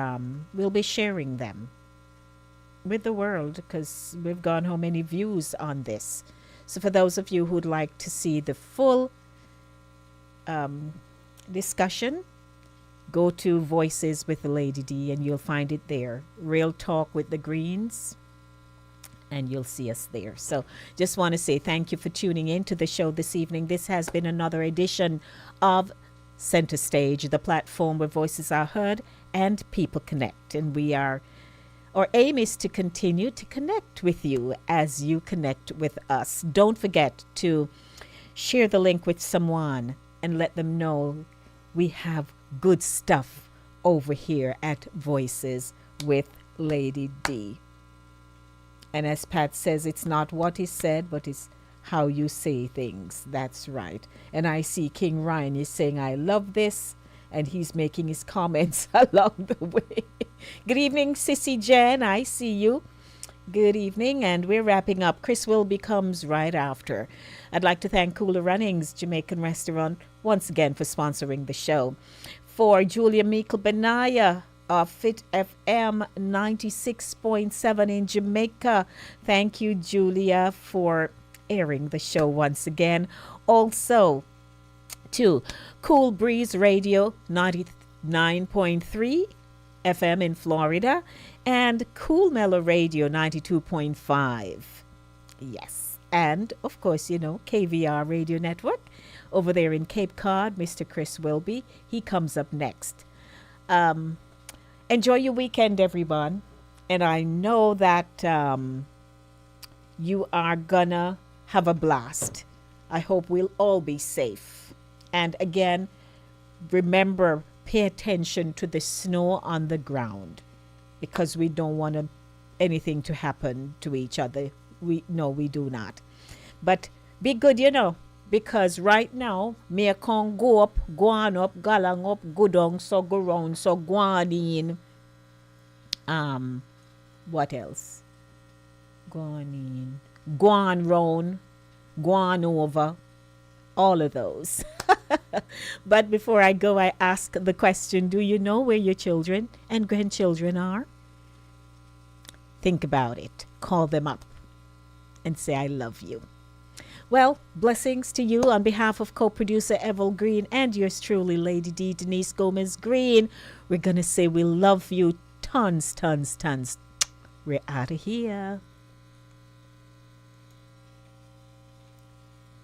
we'll be sharing them with the world because we've gone how many views on this. So for those of you who'd like to see the full discussion, go to Voices with the Lady D and you'll find it there. Real Talk with the Greens, and you'll see us there. So just want to say thank you for tuning in to the show this evening. This has been another edition of Center Stage, the platform where voices are heard and people connect. And our aim is to continue to connect with you as you connect with us. Don't forget to share the link with someone and let them know we have good stuff over here at Voices with Lady D. And as Pat says, it's not what is said, but it's how you say things. That's right. And I see King Ryan is saying, I love this. And he's making his comments along the way. Good evening, Sissy Jen. I see you. Good evening. And we're wrapping up. Chris Wilby comes right after. I'd like to thank Cooler Runnings Jamaican Restaurant once again for sponsoring the show. For Julia Meikle Benaya of Fit FM 96.7 in Jamaica. Thank you, Julia, for airing the show once again. Also, to Cool Breeze Radio 99.3 FM in Florida and Cool Mellow Radio 92.5. Yes. And, of course, KVR Radio Network over there in Cape Cod, Mr. Chris Wilby. He comes up next. Enjoy your weekend, everyone. And I know that you are gonna have a blast. I hope we'll all be safe. And again, remember, pay attention to the snow on the ground because we don't want anything to happen to each other. We do not. But be good, because right now, me can go up, go on up, galang up, go down, so go round, so go on in. What else? Go on in. Go on round, go on over. All of those. But before I go, I ask the question, do you know where your children and grandchildren are? Think about it. Call them up and say, I love you. Well, blessings to you on behalf of co-producer Evel Green and yours truly, Lady D, Denise Gomez Green. We're going to say we love you tons, tons, tons. We're out of here.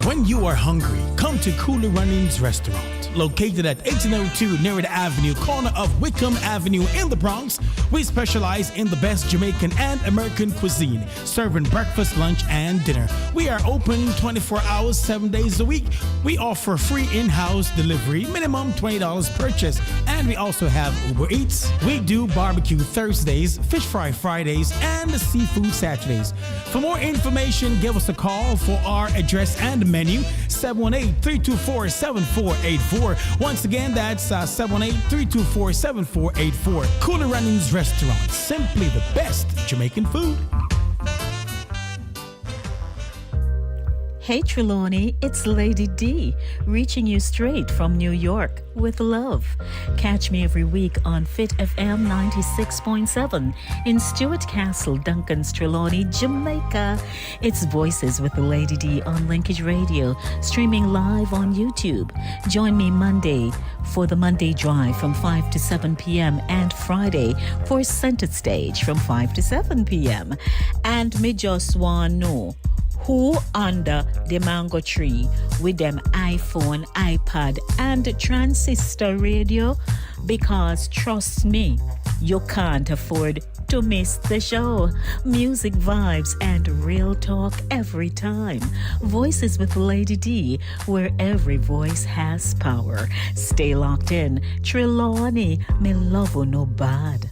When you are hungry, come to Cooler Runnings Restaurant. Located at 1802 Nerid Avenue, corner of Wickham Avenue in the Bronx, we specialize in the best Jamaican and American cuisine, serving breakfast, lunch, and dinner. We are open 24 hours, 7 days a week. We offer free in-house delivery, minimum $20 purchase, and we also have Uber Eats. We do barbecue Thursdays, fish fry Fridays, and seafood Saturdays. For more information, give us a call for our address and menu, 718-324-7484. Once again, that's 718-324-7484. Cooler Runnings Restaurant, simply the best Jamaican food. Hey Trelawney, it's Lady D, reaching you straight from New York with love. Catch me every week on Fit FM 96.7 in Stuart Castle, Duncan's Trelawney, Jamaica. It's Voices with the Lady D on Linkage Radio, streaming live on YouTube. Join me Monday for the Monday Drive from 5 to 7 p.m. and Friday for Center Stage from 5 to 7 p.m. And me just want to know who under the mango tree with them iPhone, iPad, and transistor radio? Because trust me, you can't afford to miss the show. Music, vibes, and real talk every time. Voices with Lady D, where every voice has power. Stay locked in. Trelawney, me love you no bad.